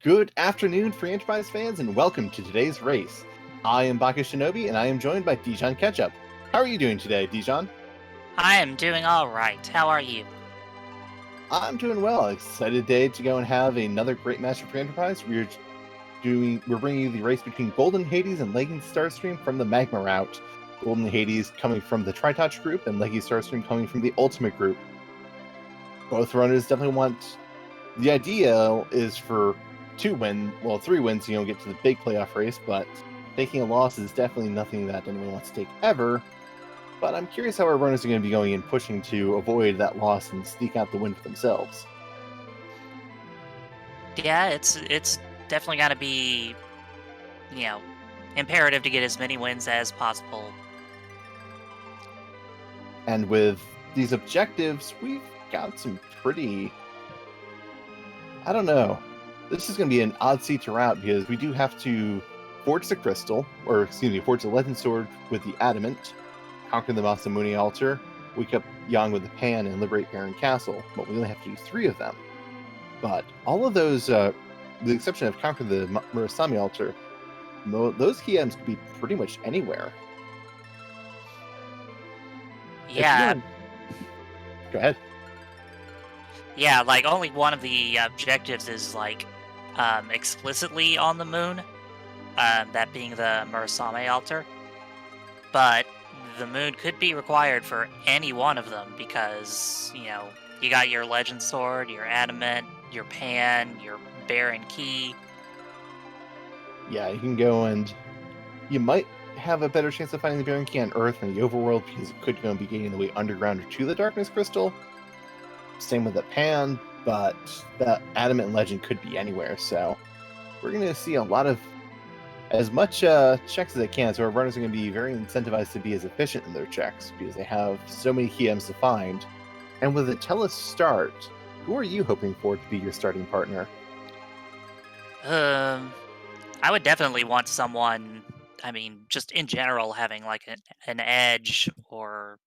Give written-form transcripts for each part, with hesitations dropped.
Good afternoon, Free Enterprise fans, and welcome to today's race. I am Baka Shinobi, and I am joined by Dijon Ketchup. How are you doing today, Dijon? I am doing alright. How are you? I'm doing well. Excited today to go and have another great match of Free Enterprise. We're bringing you the race between goldenhades and Leggystarscream from the Magma route. goldenhades coming from the Tritouch group, and Leggystarscream coming from the Ultimate group. Both runners definitely want. The idea is for 3 wins, get to the big playoff race, but taking a loss is definitely nothing that anyone wants to take ever. But I'm curious how our runners are going to be going and pushing to avoid that loss and sneak out the win for themselves. Yeah, it's definitely got to be, imperative to get as many wins as possible. And with these objectives, we've got some pretty... I don't know. This is going to be an odd seat to route because we do have to forge the crystal, forge the legend sword with the adamant, conquer the Masamune altar, wake up Yang with the pan, and liberate Baron Castle. But we only have to do 3 of them. But all of those, with the exception of conquer the Murasame altar, those key items could be pretty much anywhere. Yeah. Go ahead. Yeah, like only one of the objectives is explicitly on the moon, that being the Murasame altar. But the moon could be required for any one of them because, you got your legend sword, your adamant, your pan, your Baron key. Yeah, you can go and you might have a better chance of finding the Baron key on Earth than the overworld because it could go and be getting the way underground or to the darkness crystal. Same with the pan, but the adamant and legend could be anywhere, so we're going to see a lot of as much checks as they can, so our runners are going to be very incentivized to be as efficient in their checks because they have so many key items to find. And with a Tellus start, who are you hoping for to be your starting partner? I would definitely want someone, just in general, having like an edge or,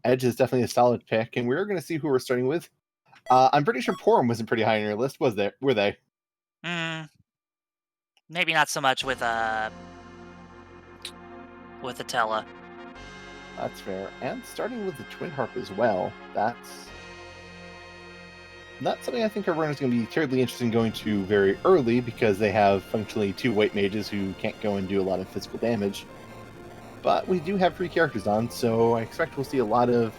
Edge is definitely a solid pick, and we're going to see who we're starting with. I'm pretty sure Porum wasn't pretty high on your list, was there? Were they? Maybe not so much with Atella. That's fair. And starting with the Twin Harp as well, that's not something I think our runners going to be terribly interested in going to very early because they have functionally 2 white mages who can't go and do a lot of physical damage. But we do have 3 characters on, so I expect we'll see a lot of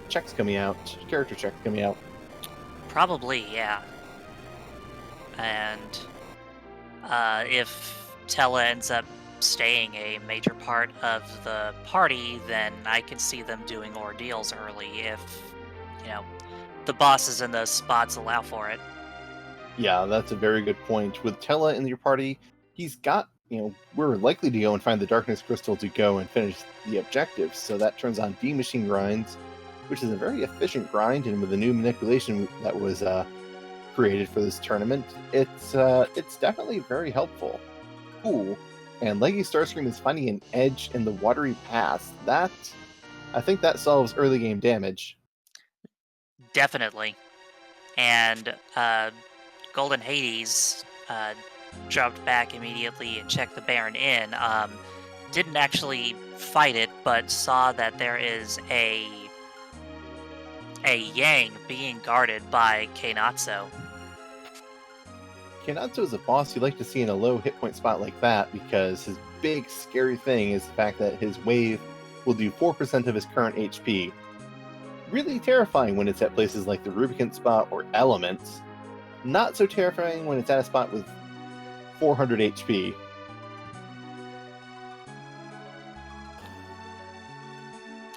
checks coming out, character checks coming out. Probably, yeah. And if Tella ends up staying a major part of the party, then I can see them doing ordeals early if, the bosses in those spots allow for it. Yeah, that's a very good point. With Tella in your party, he's got, we're likely to go and find the Darkness Crystal to go and finish the objectives, so that turns on D-Machine grinds, which is a very efficient grind, and with the new manipulation that was created for this tournament, it's definitely very helpful. Ooh, and Leggystarscream is finding an edge in the watery pass. I think that solves early game damage. Definitely. And goldenhades jumped back immediately and checked the Baron in. Didn't actually fight it, but saw that there is a Yang being guarded by Keinatsu. Keinatsu is a boss you like to see in a low hit point spot like that because his big scary thing is the fact that his wave will do 4% of his current HP. Really terrifying when it's at places like the Rubicant spot or Elements. Not so terrifying when it's at a spot with 400 HP.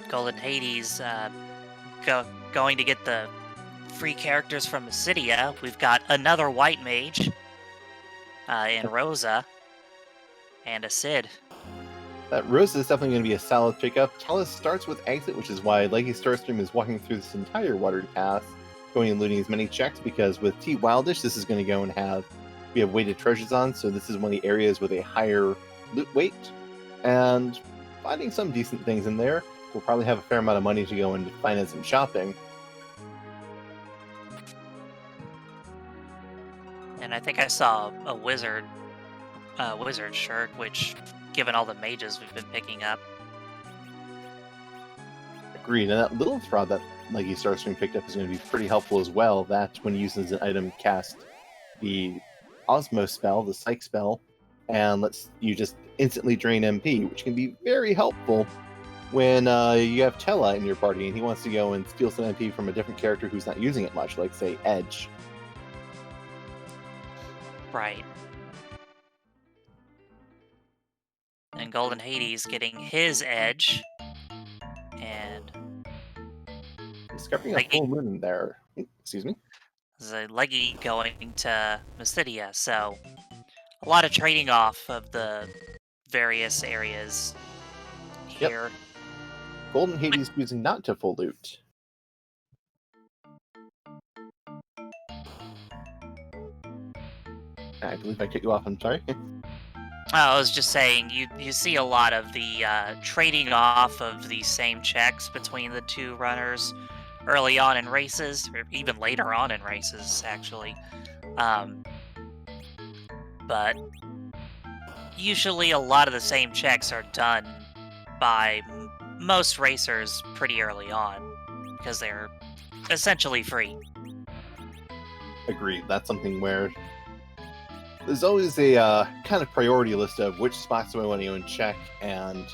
goldenhades going to get the free characters from Acidia. We've got another white mage in Rosa and a Cid. That Rosa is definitely going to be a solid pickup. Tellus starts with Exit, which is why Leggystarscream is walking through this entire watery path, going and looting as many checks, because with T Wildish, this is going to go and we have weighted treasures on, so this is one of the areas with a higher loot weight, and finding some decent things in there. We'll probably have a fair amount of money to go and finance some shopping. And I think I saw a wizard shirt, which, given all the mages we've been picking up. Agreed. And that little rod that Leggystarscream picked up is going to be pretty helpful as well. That, when used as an item, cast the Osmo spell, the Psych spell, and lets you just instantly drain MP, which can be very helpful when you have Tella in your party and he wants to go and steal some MP from a different character who's not using it much, like, say, Edge. Right. And Golden Hades getting his edge. And Discovering a Leggy, full moon in there. Excuse me? Leggy going to Mystidia, so a lot of trading off of the various areas Yep. here. Golden Hades choosing not to full loot. I believe I cut you off, I'm sorry. I was just saying, you see a lot of the trading off of the same checks between the two runners early on in races, or even later on in races, actually. But usually a lot of the same checks are done by most racers pretty early on, because they're essentially free. Agreed. That's something where there's always a kind of priority list of which spots do I want to go and check, and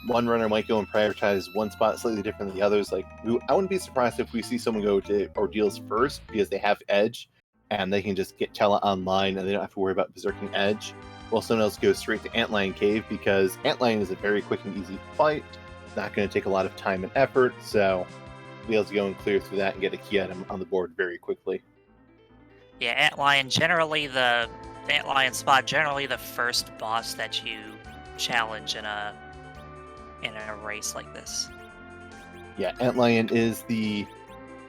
one runner might go and prioritize one spot slightly different than the others. Like, I wouldn't be surprised if we see someone go to Ordeals first because they have Edge, and they can just get Tella online and they don't have to worry about berserking Edge, while someone else goes straight to Antlion Cave because Antlion is a very quick and easy fight, not going to take a lot of time and effort, so be able to go and clear through that and get a key item on the board very quickly. Yeah, Antlion spot generally the first boss that you challenge in a race like this. Yeah, Antlion is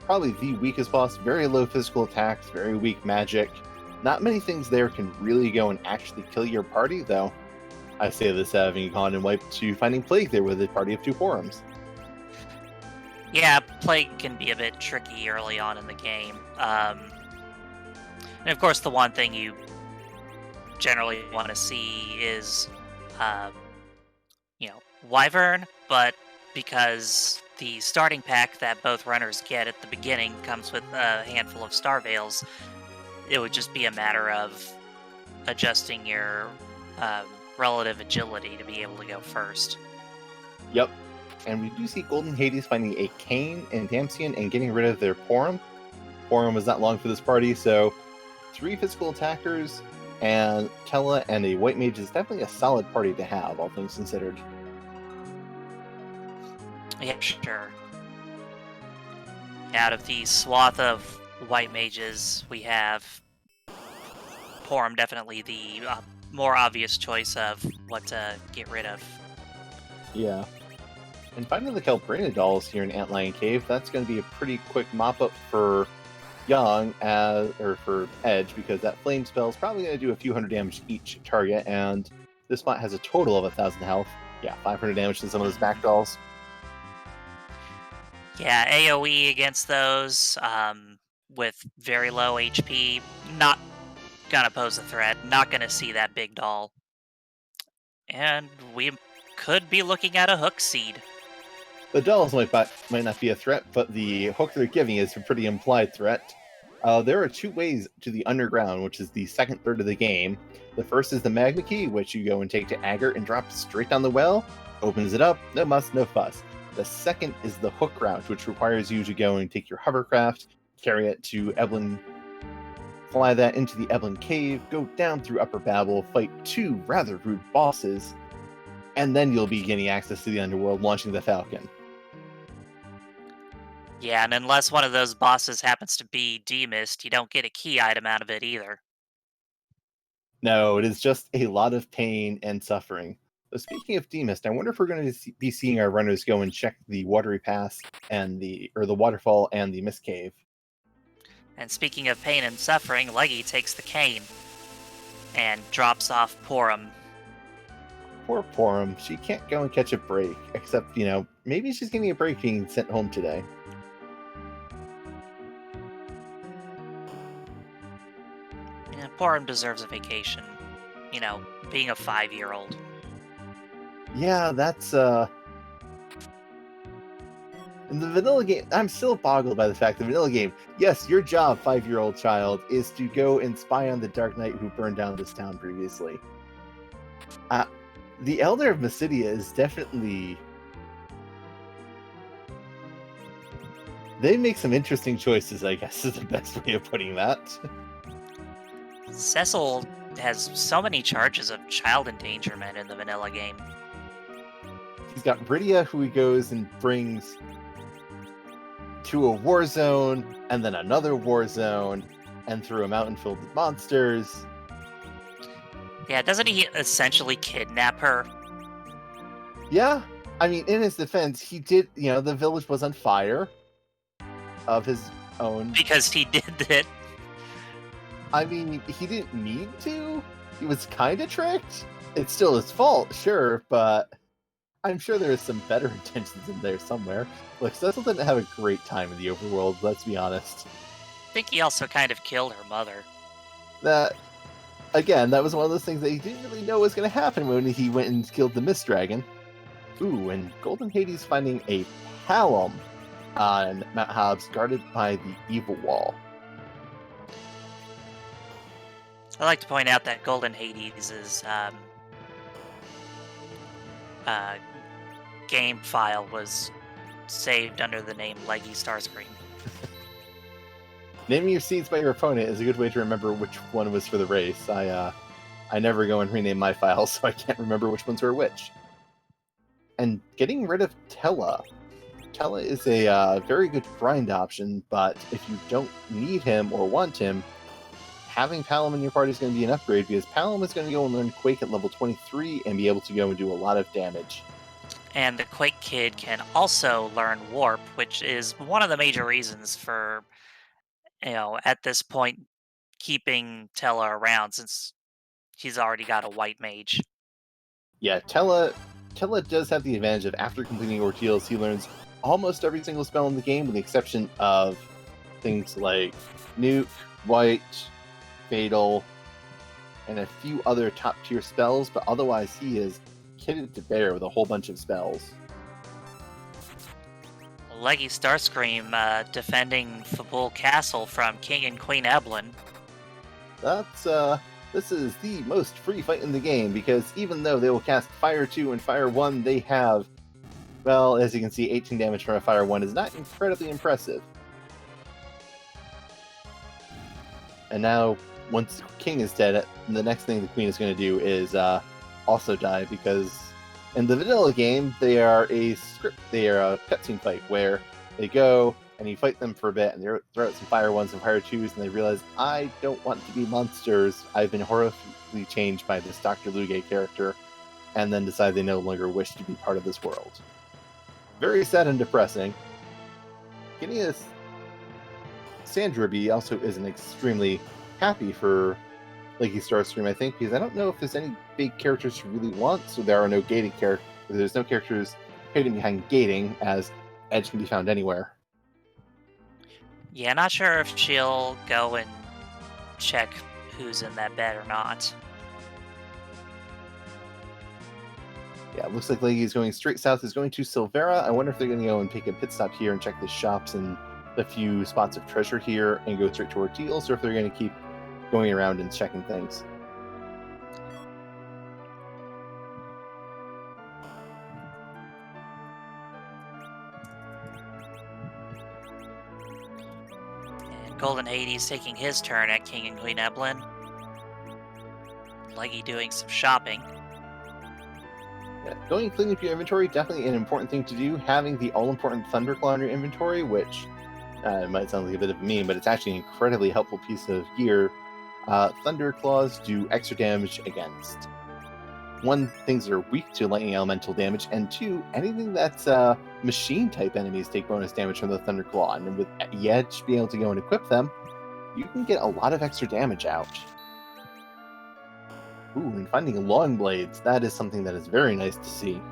probably the weakest boss. Very low physical attacks, very weak magic. Not many things there can really go and actually kill your party, though. I say this having gone and wiped to finding Plague there with a party of 2 forums. Yeah, Plague can be a bit tricky early on in the game. And of course, the one thing you generally want to see is, Wyvern, but because the starting pack that both runners get at the beginning comes with a handful of Star Veils, it would just be a matter of adjusting your relative agility to be able to go first. Yep. And we do see Golden Hades finding a Cain and Damsian and getting rid of their Porum. Porum was not long for this party, so 3 physical attackers and Tella and a White Mage is definitely a solid party to have, all things considered. Yeah, sure. Out of the swath of White Mages, we have Porum definitely the more obvious choice of what to get rid of. Yeah. And finding the Calbrina dolls here in Antlion Cave, that's going to be a pretty quick mop-up for Young, or for Edge, because that flame spell is probably going to do a few hundred damage to each target, and this spot has a total of 1,000 health. Yeah, 500 damage to some of those back dolls. Yeah, AoE against those with very low HP, not gonna pose a threat, not gonna see that big doll. And we could be looking at a hook seed. The dolls might not be a threat, but the hook they're giving is a pretty implied threat. There are 2 ways to the underground, which is the second third of the game. The first is the Magma key, which you go and take to Aggert and drop straight down the well. Opens it up, no muss, no fuss. The second is the hook route, which requires you to go and take your hovercraft, carry it to Evelyn, fly that into the Evelyn Cave, go down through Upper Babel, fight 2 rather rude bosses, and then you'll be getting access to the underworld, launching the Falcon. Yeah, and unless one of those bosses happens to be demist, you don't get a key item out of it either. No, it is just a lot of pain and suffering. So speaking of demist, I wonder if we're going to be seeing our runners go and check the Watery Pass and the Waterfall and the Mist Cave. And speaking of pain and suffering, Leggy takes the cane and drops off Porum. Poor Porum, she can't go and catch a break, except, maybe she's getting a break being sent home today. Yeah, poor him deserves a vacation. You know, being a 5-year-old. Yeah, that's in the vanilla game. I'm still boggled by the fact the vanilla game. Yes, your job, 5-year-old child, is to go and spy on the Dark Knight who burned down this town previously. The Elder of Mysidia is definitely. They make some interesting choices, I guess, is the best way of putting that. Cecil has so many charges of child endangerment in the vanilla game. He's got Bridia, who he goes and brings to a war zone, and then another war zone, and through a mountain filled with monsters. Yeah, doesn't he essentially kidnap her? Yeah, I mean, in his defense, he did, the village was on fire of his own. Because he did it. I mean, he didn't need to. He was kind of tricked. It's still his fault, sure, but I'm sure there's some better intentions in there somewhere. Look, Cecil didn't have a great time in the overworld, let's be honest. I think he also kind of killed her mother. That, again, that was one of those things that he didn't really know was going to happen when he went and killed the Mist Dragon. Ooh, and Golden Hades finding a Palom on Mount Hobbs guarded by the Evil Wall. I'd like to point out that Golden Hades' game file was saved under the name Leggystarscream. Naming your seeds by your opponent is a good way to remember which one was for the race. I never go and rename my files, so I can't remember which ones were which. And getting rid of Tella. Tella is a very good grind option, but if you don't need him or want him, having Palom in your party is going to be an upgrade, because Palom is going to go and learn Quake at level 23 and be able to go and do a lot of damage. And the Quake Kid can also learn Warp, which is one of the major reasons for, at this point, keeping Tella around, since he's already got a white mage. Yeah, Tella does have the advantage of, after completing Ordeals, he learns almost every single spell in the game, with the exception of things like Nuke, White, Fatal, and a few other top tier spells, but otherwise he is kitted to bear with a whole bunch of spells. Leggystarscream defending Fabul Castle from King and Queen Eblin. This is the most free fight in the game, because even though they will cast Fire 2 and Fire 1, they have, well, as you can see, 18 damage from a Fire 1 is not incredibly impressive. And now, once King is dead, the next thing the Queen is going to do is also die, because in the vanilla game, they are a cutscene fight where they go and you fight them for a bit, and they throw out some Fire 1s and Fire 2s, and they realize, I don't want to be monsters. I've been horrifically changed by this Dr. Luge character, and then decide they no longer wish to be part of this world. Very sad and depressing. Gideon's Sandra B also isn't extremely happy for Leggystarscream, I think, because I don't know if there's any big characters she really wants, so there are no gating characters. There's no characters hidden behind gating, as Edge can be found anywhere. Yeah, not sure if she'll go and check who's in that bed or not. Yeah, it looks like Leggy is going straight south. Is going to Silvera. I wonder if they're going to go and take a pit stop here and check the shops and a few spots of treasure here and go straight to Ordeals, or if they're going to keep going around and checking things. And Golden Hades taking his turn at King and Queen Eblin. Leggy doing some shopping. Yeah, going and cleaning up your inventory, definitely an important thing to do. Having the all-important Thunderclaw in your inventory, which it might sound like a bit of a meme, but it's actually an incredibly helpful piece of gear. Thunderclaws do extra damage against, one, things that are weak to lightning elemental damage, and two, anything that's machine-type enemies take bonus damage from the Thunderclaw. And with Edge being able to go and equip them, you can get a lot of extra damage out. Ooh, and finding long blades, that is something that is very nice to see.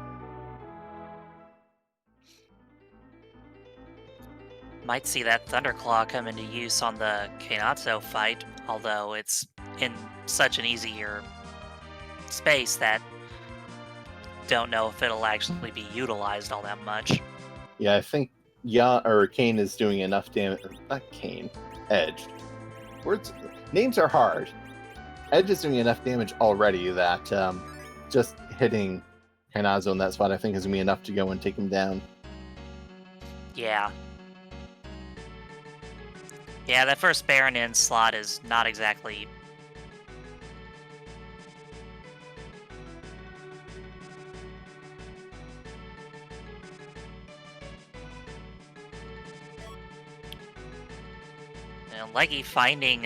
Might see that Thunderclaw come into use on the Kainatsu fight, although it's in such an easier space that don't know if it'll actually be utilized all that much. Yeah, I think Kane is doing enough damage. Not Kane, Edge. Names are hard. Edge is doing enough damage already that just hitting Hanazo in that spot, I think, is going to be enough to go and take him down. Yeah. Yeah, that first Baron in slot is not exactly... And Leggy finding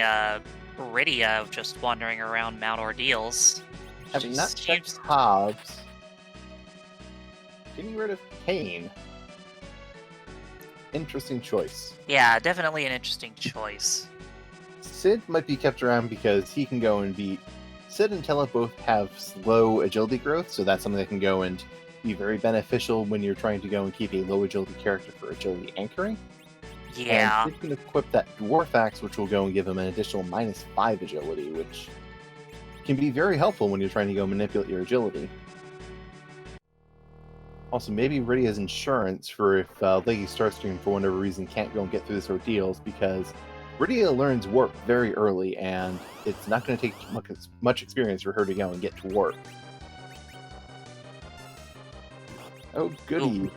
Rydia just wandering around Mount Ordeals. Having not checked Hobbs, getting rid of Kane. Interesting choice. Yeah, definitely an interesting choice. Sid might be kept around because he can go and beat... Sid and Tella both have slow agility growth, so that's something that can go and be very beneficial when you're trying to go and keep a low agility character for agility anchoring. Yeah. And Sid can equip that Dwarf Axe, which will go and give him an additional -5 agility, which can be very helpful when you're trying to go manipulate your agility. Also, maybe Rydia's insurance for if Leggystarscream, for whatever reason, can't go and get through this Ordeals, because Rydia learns Warp very early, and it's not going to take much experience for her to go and get to Warp. Oh, goody. Ooh.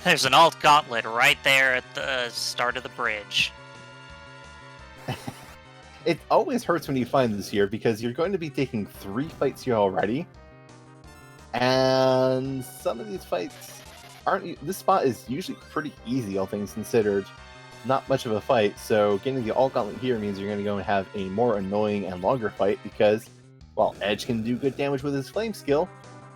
There's an alt gauntlet right there at the start of the bridge. It always hurts when you find this here, because you're going to be taking 3 fights here already. And some of these fights aren't... This spot is usually pretty easy, all things considered. Not much of a fight, so getting the alt gauntlet here means you're going to go and have a more annoying and longer fight, because, while Edge can do good damage with his flame skill,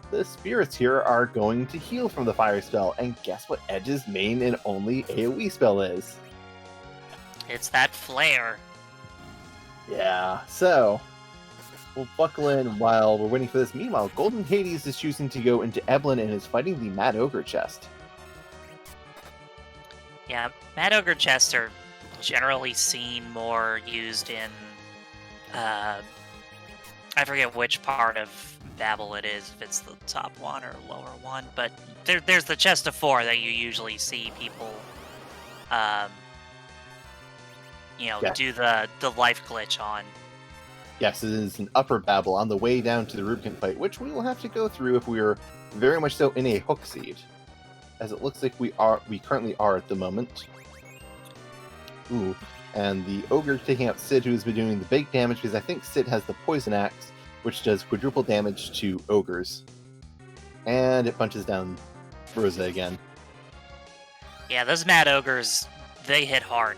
the spirits here are going to heal from the fire spell, and guess what Edge's main and only AoE spell is? It's that flare. Yeah, so we'll buckle in while we're waiting for this. Meanwhile, Golden Hades is choosing to go into Eblin and is fighting the Mad Ogre chest. Yeah, Mad Ogre chests are generally seen more used in... I forget which part of Babel it is, if it's the top one or lower one, but there's the chest of 4 that you usually see people, do the life glitch on. Yes, it is an upper Babel on the way down to the Rubicon fight, which we will have to go through if we are very much so in a hook seed, as it looks like we currently are at the moment. Ooh, and the Ogre taking out Sid, who's been doing the big damage, because I think Sid has the Poison Axe, which does quadruple damage to Ogres. And it punches down Rosa again. Yeah, those Mad Ogres, they hit hard.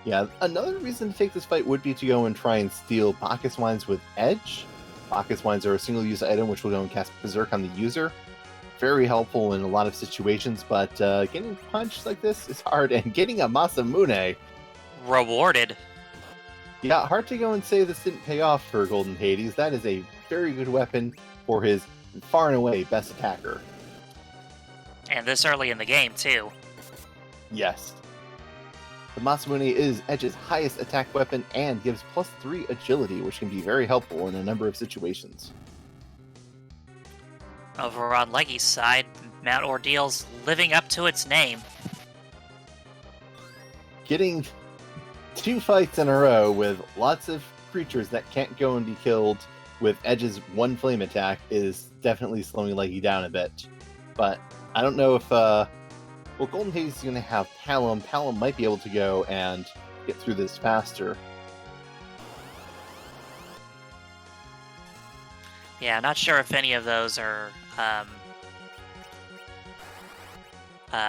Yeah, another reason to take this fight would be to go and try and steal Bacchus Wines with Edge. Bacchus Wines are a single-use item which will go and cast Berserk on the user. Very helpful in a lot of situations, but getting punched like this is hard, and getting a Masamune... Rewarded. Yeah, hard to go and say this didn't pay off for Golden Hades. That is a very good weapon for his far and away best attacker. And this early in the game, too. Yes. The Masamune is Edge's highest attack weapon and gives +3 agility, which can be very helpful in a number of situations. Over on Leggy's side, Mount Ordeals living up to its name. Getting 2 fights in a row with lots of creatures that can't go and be killed with Edge's 1 flame attack is definitely slowing Leggy down a bit. But I don't know if... Well, Golden Hades is going to have Palom. Palom might be able to go and get through this faster. Yeah, not sure if any of those are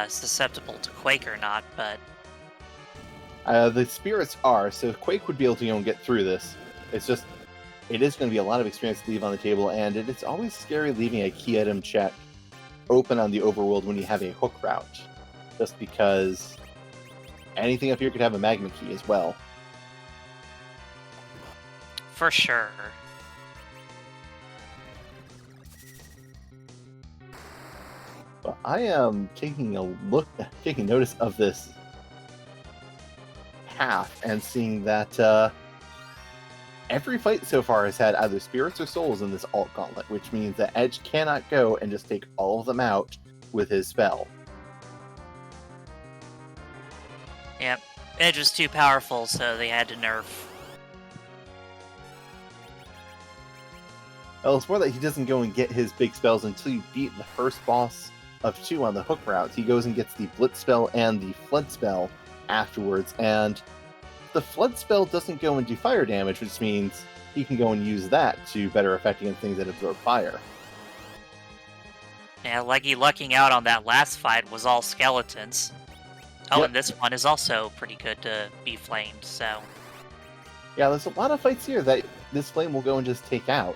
susceptible to Quake or not, but... The spirits are, so Quake would be able to go and get through this. It's just, it is going to be a lot of experience to leave on the table, and it's always scary leaving a key item check open on the overworld when you have a hook route. Just because anything up here could have a Magma key as well. For sure. But I am taking notice of this path and seeing that every fight so far has had either spirits or souls in this alt gauntlet, which means that Edge cannot go and just take all of them out with his spell. Yep. Edge was too powerful, so they had to nerf. Well, it's more that he doesn't go and get his big spells until you beat the first boss of 2 on the hook route. He goes and gets the Blitz spell and the Flood spell afterwards, and the Flood spell doesn't go and do fire damage, which means he can go and use that to better effect against things that absorb fire. Yeah, Leggy lucking out on that last fight was all skeletons. Oh, Yep. and this one is also pretty good to be flamed, so... Yeah, there's a lot of fights here that this flame will go and just take out.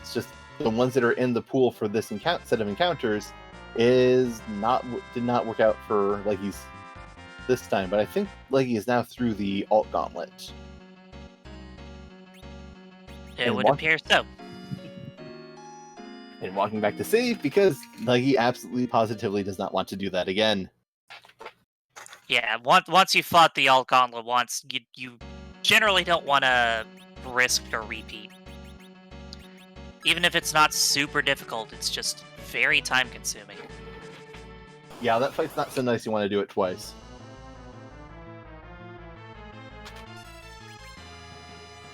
It's just the ones that are in the pool for this set of encounters did not work out for Leggy's this time, but I think Leggy is now through the alt gauntlet. It would appear so. And walking back to save because Leggy absolutely positively does not want to do that again. Yeah, once you fought the alt gauntlet once, you generally don't want to risk a repeat. Even if it's not super difficult, it's just very time-consuming. Yeah, that fight's not so nice you want to do it twice.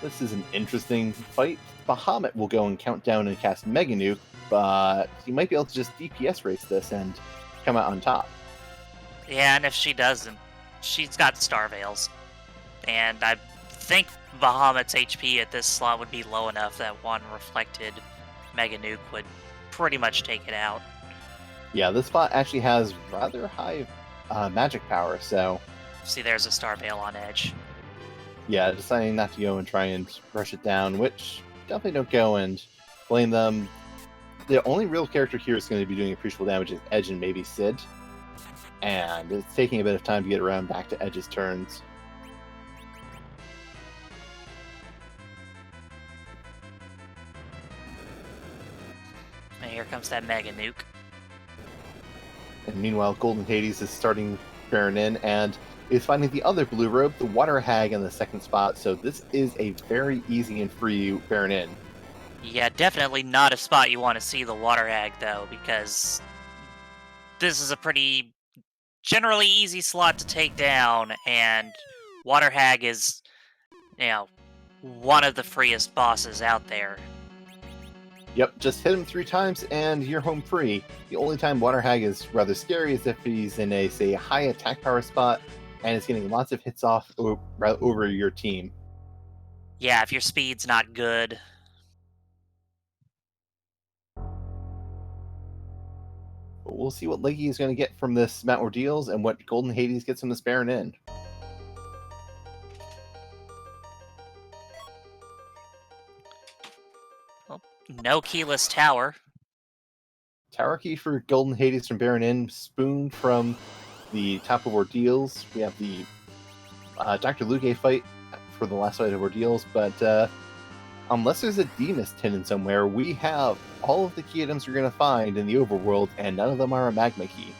This is an interesting fight. Bahamut will go and count down and cast Mega Nuke, but he might be able to just DPS race this and come out on top. Yeah, and if she doesn't, she's got Star Veils. And I think Bahamut's HP at this slot would be low enough that one reflected Mega Nuke would pretty much take it out. Yeah, this spot actually has rather high magic power, so... See, there's a Star Veil on Edge. Yeah, deciding not to go and try and rush it down, which definitely don't go and blame them. The only real character here is going to be doing appreciable damage is Edge and maybe Sid. And it's taking a bit of time to get around back to Edge's turns. And here comes that Mega Nuke. And meanwhile, Golden Hades is starting Baron in and is finding the other blue robe, the Water Hag, in the second spot. So this is a very easy and free Baron in. Yeah, definitely not a spot you want to see the Water Hag, though, because this is a pretty generally easy slot to take down, and Water Hag is, one of the freest bosses out there. Yep, just hit him 3 times and you're home free. The only time Water Hag is rather scary is if he's in a, say, high attack power spot and is getting lots of hits off over your team. Yeah, if your speed's not good. But we'll see what Leggy is going to get from this Mount Ordeals and what Golden Hades gets from this Baron in. No keyless tower. Tower key for Golden Hades from Baron in, spoon from the top of Ordeals. We have the Dr. Luge fight for the last fight of Ordeals, but unless there's a Demus hidden somewhere, we have all of the key items you're going to find in the overworld, and none of them are a Magma key.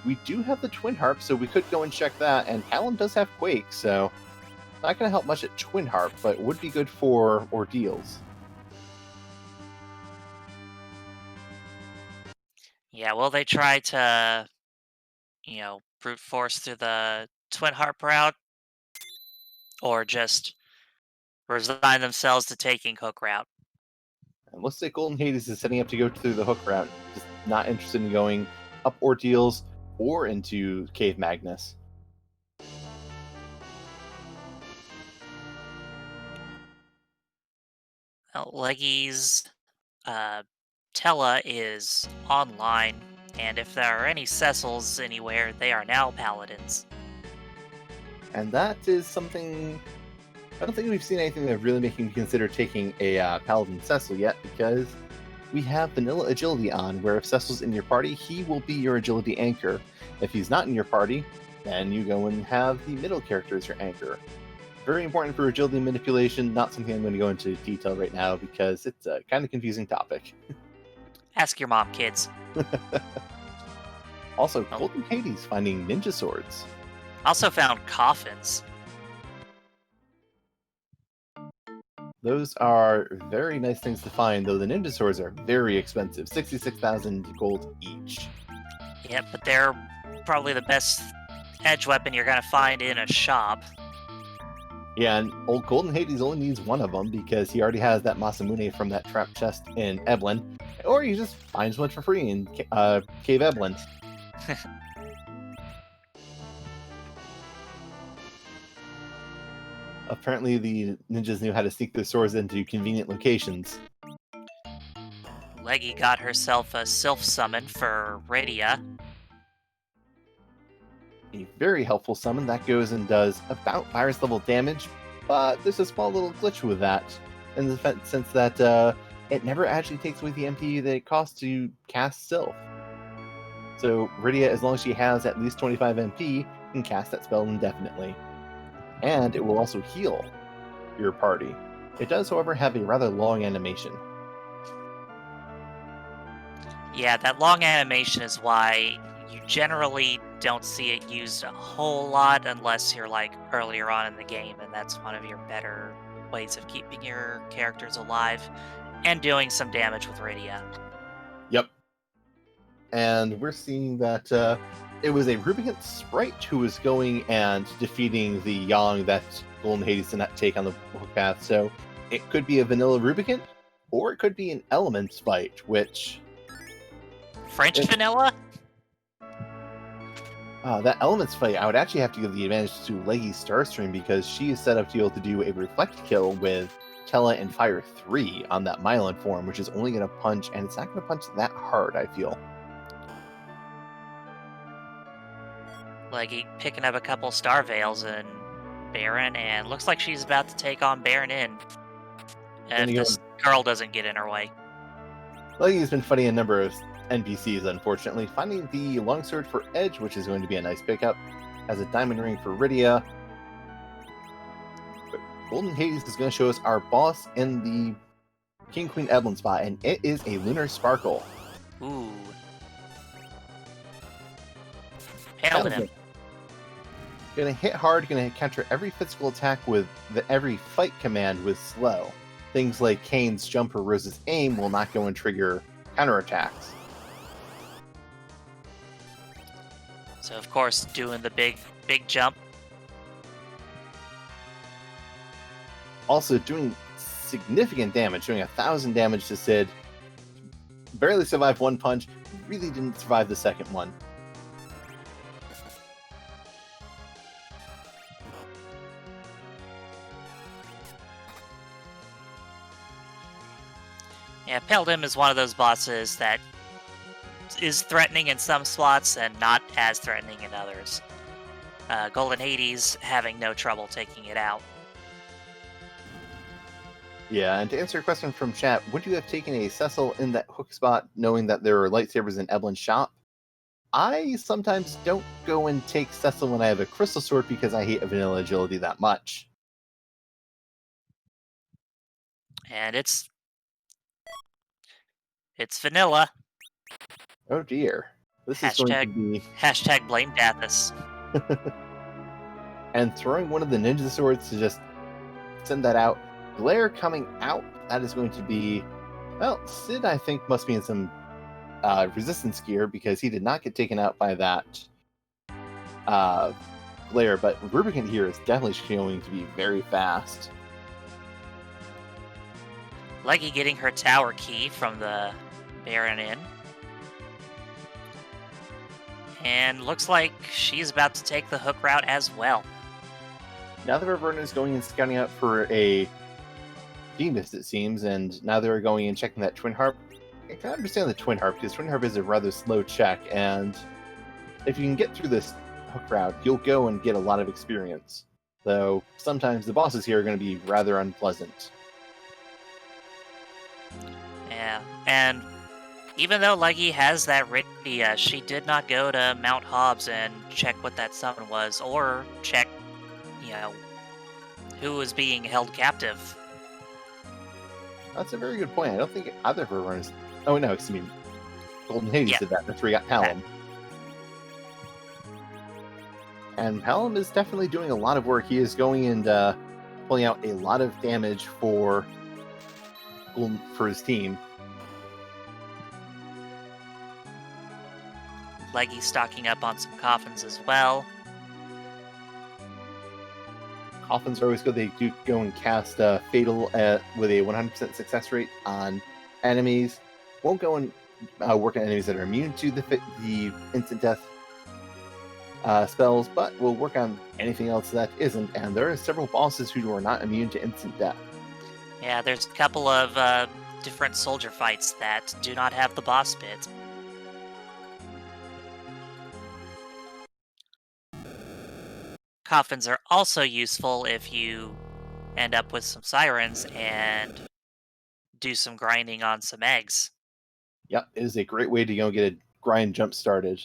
We do have the Twin Harp, so we could go and check that, and Callum does have Quake, so not going to help much at Twin Harp, but would be good for Ordeals. Yeah, will they try to, brute force through the Twin Harp route? Or just resign themselves to taking Hook route? And looks like Golden Hades is setting up to go through the Hook route, just not interested in going up Ordeals or into Cave Magnus. Well, Leggy's Tella is online, and if there are any Cecils anywhere, they are now Paladins. And that is something... I don't think we've seen anything that really making me consider taking a Paladin Cecil yet, because we have Vanilla Agility on, where if Cecil's in your party, he will be your Agility anchor. If he's not in your party, then you go and have the middle character as your anchor. Very important for Agility manipulation, not something I'm going to go into detail right now, because it's a kind of confusing topic. Ask your mom, kids. Also, Golden Hades finding ninja swords. Also found coffins. Those are very nice things to find, though the ninja swords are very expensive, 66,000 gold each. Yep, but they're probably the best edge weapon you're gonna find in a shop. Yeah, and old Golden Hades only needs one of them because he already has that Masamune from that trap chest in Eblin, or he just finds one for free in Cave Eblin. Apparently, the ninjas knew how to sneak their swords into convenient locations. Leggy got herself a Sylph summon for Radia. A very helpful summon that goes and does about virus level damage, but there's a small little glitch with that, in the sense that it never actually takes away the MP that it costs to cast Sylph. So Rydia, as long as she has at least 25 MP, can cast that spell indefinitely. And it will also heal your party. It does, however, have a rather long animation. Yeah, that long animation is why you generally don't see it used a whole lot unless you're like earlier on in the game, and that's one of your better ways of keeping your characters alive and doing some damage with Radia. Yep. And we're seeing that it was a Rubicant sprite who was going and defeating the Yang that Golden Hades did not take on the hook path. So it could be a vanilla Rubicant, or it could be an Elements fight, which French vanilla? that Elements fight, I would actually have to give the advantage to Leggystarscream because she is set up to be able to do a reflect kill with Tela and Fire 3 on that Mylan form, which is only going to punch, and it's not going to punch that hard, I feel. Leggy picking up a couple Star Veils and Baron, and looks like she's about to take on Baron in. If this girl doesn't get in her way. Leggy's been fighting a number of NPCs, unfortunately. Finding the longsword for Edge, which is going to be a nice pickup, as a diamond ring for Rydia. But Golden Hades is going to show us our boss in the King Queen Evelyn spot, and it is a Lunar Sparkle. Ooh. Hailed him. Gonna hit hard, gonna counter every physical attack with every fight command with slow. Things like Kane's jump or Rose's aim will not go and trigger counterattacks. So of course doing the big jump. Also doing significant damage, doing 1,000 damage to Sid. Barely survived one punch, really didn't survive the second one. Yeah, Peldim is one of those bosses that is threatening in some slots and not as threatening in others. Golden Hades having no trouble taking it out. Yeah, and to answer a question from chat, would you have taken a Cecil in that hook spot knowing that there are lightsabers in Eblin's shop? I sometimes don't go and take Cecil when I have a crystal sword because I hate vanilla agility that much. And it's vanilla. Oh dear. This is going to be... Hashtag blame Dathis. And throwing one of the ninja swords to just send that out. Glare coming out, that is going to be... Well, Sid, I think, must be in some resistance gear because he did not get taken out by that Glare, but Rubicant here is definitely showing to be very fast. Leggy getting her tower key from the Baron Inn. And looks like she's about to take the hook route as well. Now that Reverna is going and scouting out for a Threemus, it seems, and now they're going and checking that Twin Harp. I can understand the Twin Harp, because Twin Harp is a rather slow check, and if you can get through this hook route, you'll go and get a lot of experience. Though sometimes the bosses here are going to be rather unpleasant. Yeah, and even though Leggy has that Rydia, she did not go to Mount Hobbs and check what that summon was, or check, who was being held captive. That's a very good point. I don't think either of her runners... Oh, no, excuse me. Golden Hades did that. That's where he got Palom. And Palom is definitely doing a lot of work. He is going and pulling out a lot of damage for his team. Leggy stocking up on some coffins as well. Coffins are always good. They do go and cast Fatal with a 100% success rate on enemies. Won't go and work on enemies that are immune to the instant death spells, but will work on anything else that isn't. And there are several bosses who are not immune to instant death. Yeah, there's a couple of different soldier fights that do not have the boss bit. Coffins are also useful if you end up with some sirens and do some grinding on some eggs. Yep, it is a great way to go get a grind jump started.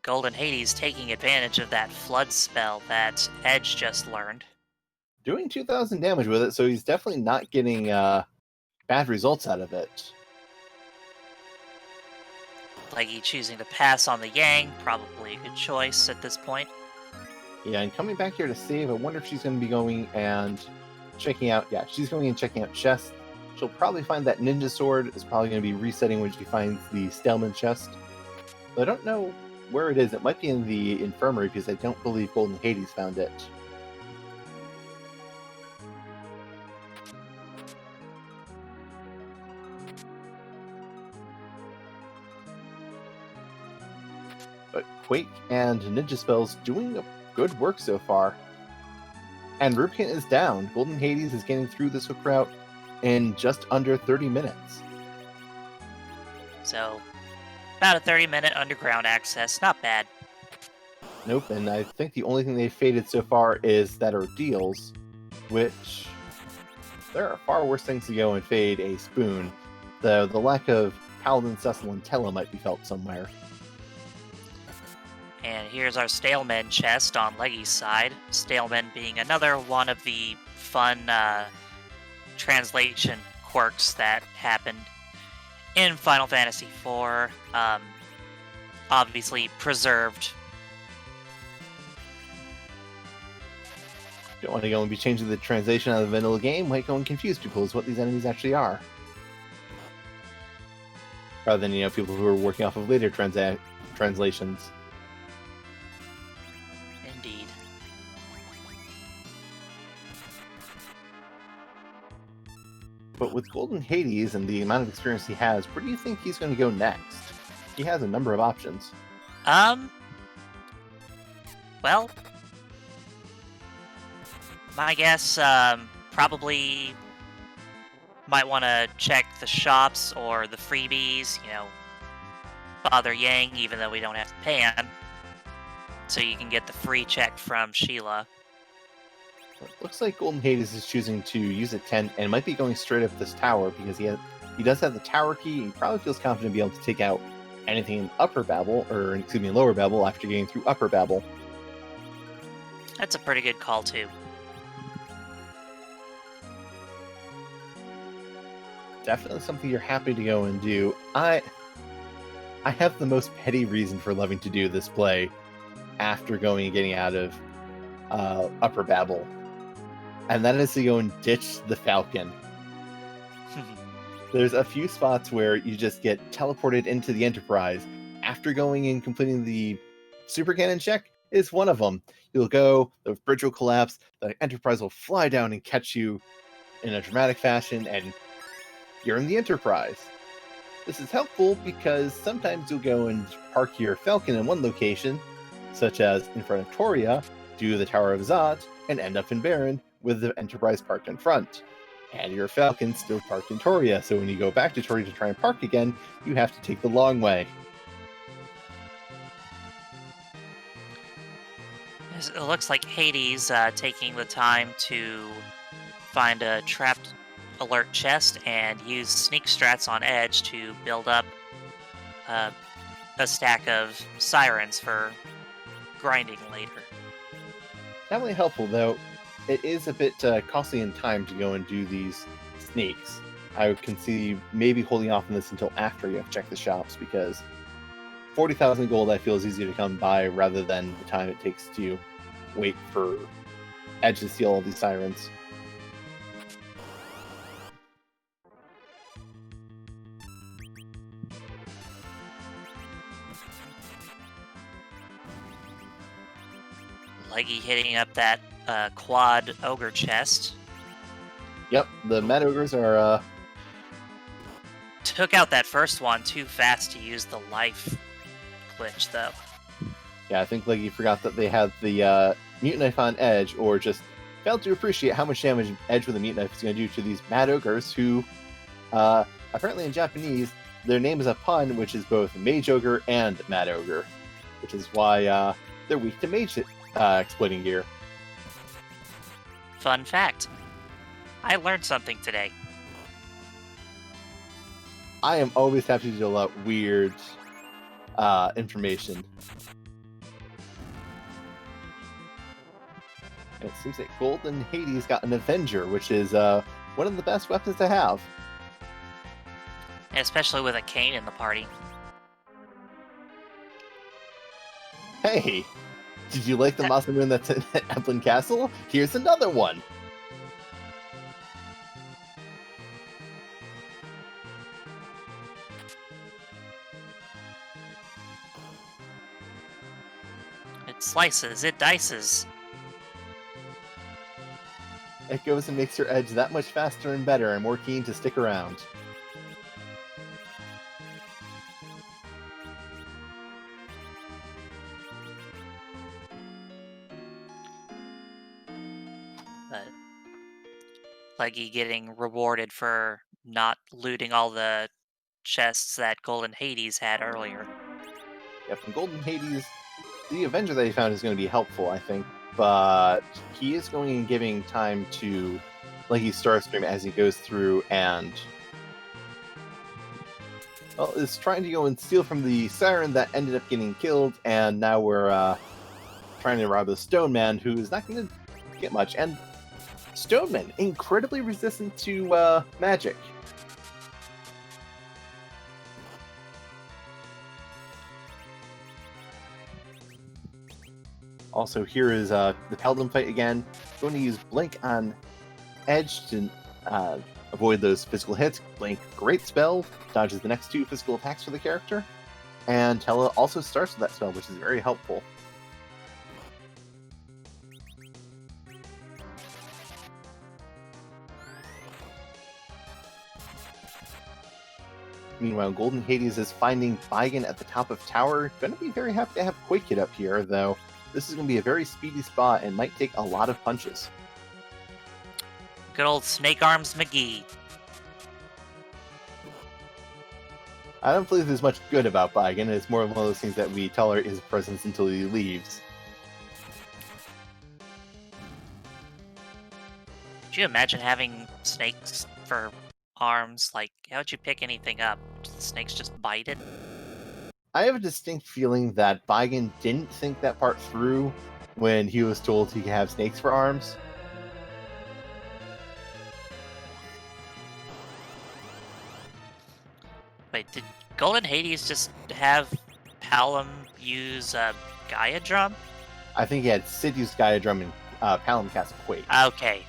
Goldenhades taking advantage of that flood spell that Edge just learned. Doing 2,000 damage with it, so he's definitely not getting bad results out of it. Leggy choosing to pass on the Yang, probably a good choice at this point. Yeah, and coming back here to save, I wonder if she's going to be going and checking out... Yeah, she's going and checking out chests. She'll probably find that ninja sword is probably going to be resetting when she finds the Staleman chest. But I don't know where it is. It might be in the infirmary, because I don't believe Goldenhades found it. But Quake and ninja spells doing good work so far. And Rubicon is down. Goldenhades is getting through this hook route in just under 30 minutes. So, about a 30-minute underground access. Not bad. Nope, and I think the only thing they've faded so far is that Ordeals, which there are far worse things to go and fade a spoon. The lack of Paladin, Cecil, and Tella might be felt somewhere. And here's our Staleman chest on Leggy's side. Staleman being another one of the fun translation quirks that happened in Final Fantasy IV. Obviously preserved. Don't want to go and be changing the translation of the vanilla game, might go and confuse people as what these enemies actually are. Rather than, people who are working off of later translations. Indeed. But with Goldenhades and the amount of experience he has, where do you think he's going to go next? He has a number of options. Well, my guess, probably might want to check the shops or the freebies, Father Yang, even though we don't have to pay him, so you can get the free check from Sheila. It looks like Goldenhades is choosing to use a tent and might be going straight up this tower because he does have the tower key. He probably feels confident to be able to take out anything in Upper Babel, or excuse me, Lower Babel after getting through Upper Babel. That's a pretty good call, too. Definitely something you're happy to go and do. I have the most petty reason for loving to do this play after going and getting out of Upper Babel. And that is to go and ditch the Falcon. There's a few spots where you just get teleported into the Enterprise. After going and completing the Super Cannon check is one of them. You'll go, the bridge will collapse, the Enterprise will fly down and catch you in a dramatic fashion, and you're in the Enterprise. This is helpful because sometimes you'll go and park your Falcon in one location, such as in front of Toria, do the Tower of Zot, and end up in Baron with the Enterprise parked in front. And your Falcon still parked in Toria, so when you go back to Toria to try and park again, you have to take the long way. It looks like Hades taking the time to find a trapped alert chest and use sneak strats on Edge to build up a stack of sirens for grinding later. Definitely helpful, though it is a bit costly in time to go and do these sneaks. I can see maybe holding off on this until after you have checked the shops, because 40,000 gold I feel is easy to come by rather than the time it takes to wait for Edge to steal all these sirens. Leggy hitting up that quad ogre chest. Yep, the Mad Ogres are Took out that first one too fast to use the life glitch, though. yeah, I think Leggy forgot that they had the Mute Knife on Edge, or just failed to appreciate how much damage Edge with a Mute Knife is going to do to these Mad Ogres, who, apparently in Japanese, their name is a pun, which is both Mage Ogre and Mad Ogre, which is why they're weak to Mage exploiting gear. Fun fact. I learned something today. I am always happy to deal out weird information. And it seems that Golden Hades got an Avenger, which is one of the best weapons to have. Especially with a cane in the party. Hey, did you like the Masamune that's in Eplin Castle? Here's another one! It slices, it dices. It goes and makes your Edge that much faster and better and more keen to stick around. But Leggy getting rewarded for not looting all the chests that Golden Hades had earlier. Yeah, from Golden Hades, the Avenger that he found is going to be helpful, I think, but he is going and giving time to Leggystarscream as he goes through and is trying to go and steal from the Siren that ended up getting killed, and now we're trying to rob the Stone Man, who is not going to get much. And Stone Man, incredibly resistant to magic. Also, here is the Paladin fight again. Going to use Blink on Edge to avoid those physical hits. Blink, great spell, dodges the next 2 physical attacks for the character. And Tella also starts with that spell, which is very helpful. Meanwhile, Golden Hades is finding Bigan at the top of tower. Going to be very happy to have Quake Kid up here, though. This is going to be a very speedy spot and might take a lot of punches. Good old Snake Arms McGee. I don't believe there's much good about Bigan. It's more of one of those things that we tolerate his presence until he leaves. Could you imagine having snakes for arms? Like, how'd you pick anything up? Did the snakes just bite it? I have a distinct feeling that Bigan didn't think that part through when he was told he could have snakes for arms. Wait, did Golden Hades just have Palom use Gaia Drum? I think he had Sid use Gaia Drum and Palom cast Quake. Okay.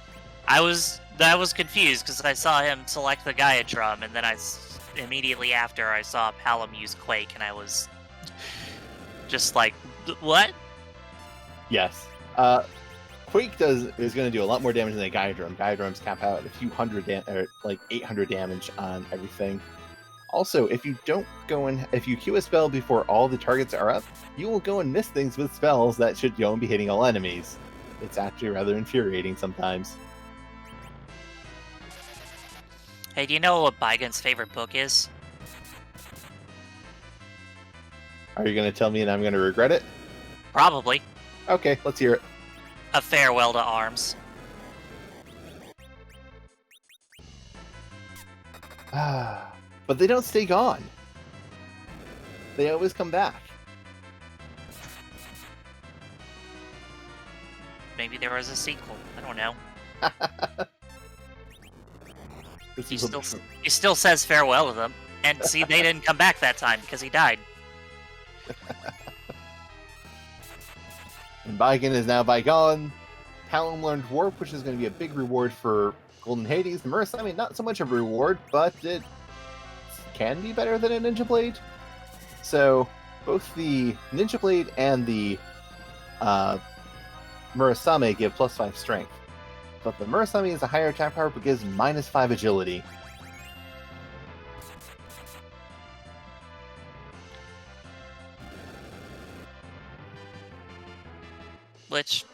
I was confused because I saw him select the Gaia Drum, and then immediately after I saw Palom use Quake, and I was just like, what? Yes. Quake is going to do a lot more damage than a Gaia Drum. Gaia Drums cap out a few hundred, like 800 damage on everything. Also, if you if you queue a spell before all the targets are up, you will go and miss things with spells that should go and be hitting all enemies. It's actually rather infuriating sometimes. Hey, do you know what Bigan's favorite book is? Are you going to tell me and I'm going to regret it? Probably. Okay, let's hear it. A Farewell to Arms. But they don't stay gone. They always come back. Maybe there was a sequel. I don't know. He still says farewell to them. And see, they didn't come back that time because he died. And Bygone is now bygone. Talon learned Warp, which is going to be a big reward for Golden Hades. The Murasame, not so much of a reward, but it can be better than a Ninja Blade. So both the Ninja Blade and the Murasame give +5 strength. But the Murasame is a higher attack power, but gives -5 agility. Which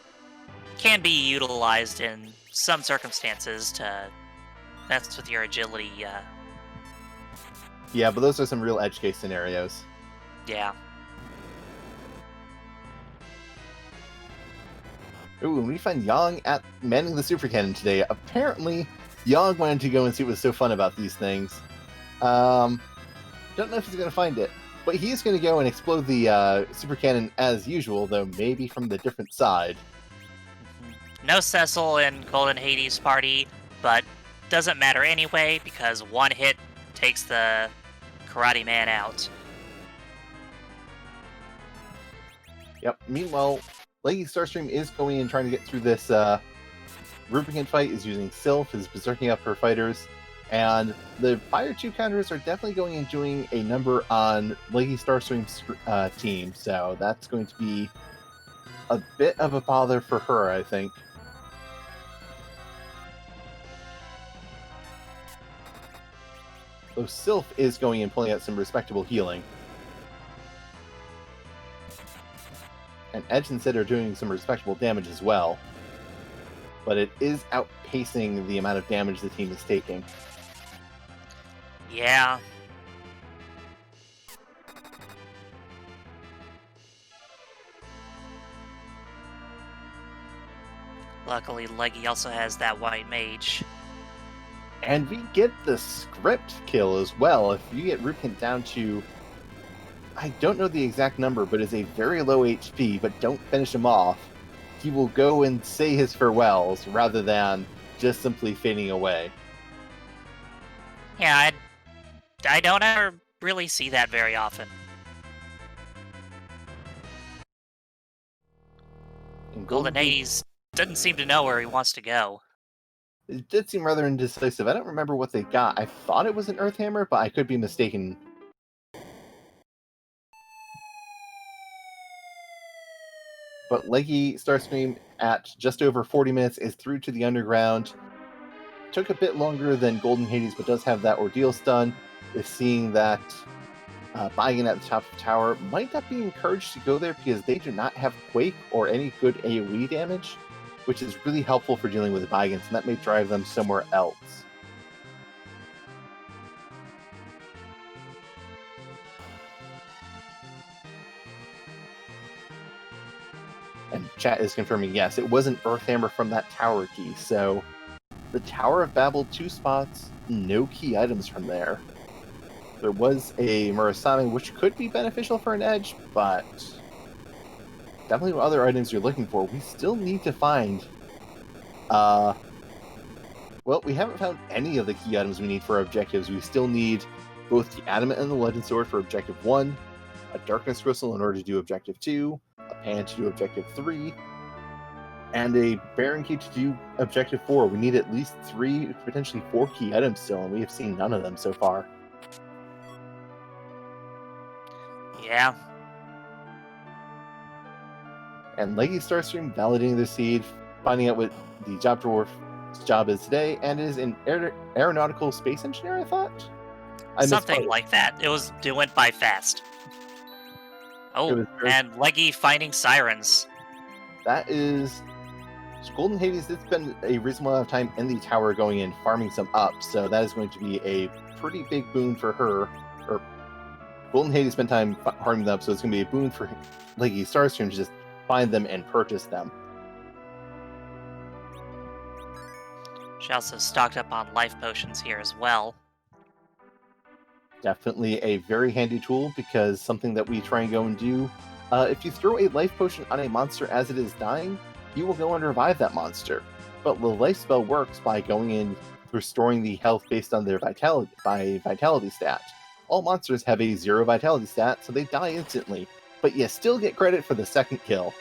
can be utilized in some circumstances to mess with your agility. Yeah, but those are some real edge case scenarios. Yeah. Ooh, and we find Yang at manning the super cannon today. Apparently, Yang wanted to go and see what was so fun about these things. Don't know if he's going to find it, but he's going to go and explode the super cannon as usual, though maybe from the different side. No Cecil in Golden Hades party, but doesn't matter anyway because one hit takes the Karate Man out. Yep. Meanwhile, Leggystarscream is going and trying to get through this Rubicon fight, is using Sylph, is berserking up her fighters, and the Fire 2 counters are definitely going and doing a number on Leggystarscream's team, so that's going to be a bit of a bother for her, I think. Though Sylph is going and pulling out some respectable healing. And Edge and Sid are doing some respectable damage as well. But it is outpacing the amount of damage the team is taking. Yeah. Luckily, Leggy also has that white mage. And we get the script kill as well. If you get Rubicon down to, I don't know the exact number, but is a very low HP, but don't finish him off, he will go and say his farewells rather than just simply fading away. Yeah, I don't ever really see that very often. Golden Hades doesn't seem to know where he wants to go. It did seem rather indecisive. I don't remember what they got. I thought it was an Earth Hammer, but I could be mistaken. But Leggystarscream, at just over 40 minutes, is through to the underground. Took a bit longer than Golden Hades, but does have that Ordeals done. Is seeing that Bygone at the top of the tower might not be encouraged to go there because they do not have Quake or any good AoE damage, which is really helpful for dealing with Bygones, and that may drive them somewhere else. And chat is confirming, yes, it was an Earth Hammer from that tower key, so the Tower of Babel 2 spots, no key items from there. There was a Murasame, which could be beneficial for an edge, but definitely what other items you're looking for. We still need to find well, we haven't found any of the key items we need for our objectives. We still need both the Adamant and the Legend Sword for Objective 1, a Darkness Crystal in order to do Objective 2, a Pan to do Objective 3, and a Baron Key to do Objective 4. We need at least 3, potentially 4 key items still, and we have seen none of them so far. Yeah. And Leggystarscream validating the seed, finding out what the Job Dwarf's job is today, and is an aeronautical space engineer, I thought? Something like that. It went by fast. Oh, and Leggy finding sirens. That is... Golden Hades did spend a reasonable amount of time in the tower going in, farming some up, so that is going to be a pretty big boon for her. Or Golden Hades spent time farming them up, so it's going to be a boon for Leggystarscream to just find them and purchase them. She also stocked up on life potions here as well. Definitely a very handy tool, because something that we try and go and do, if you throw a life potion on a monster as it is dying, you will go and revive that monster. But the life spell works by going in, restoring the health based on their vitality stat. All monsters have a 0 vitality stat, so they die instantly, but you still get credit for the second kill.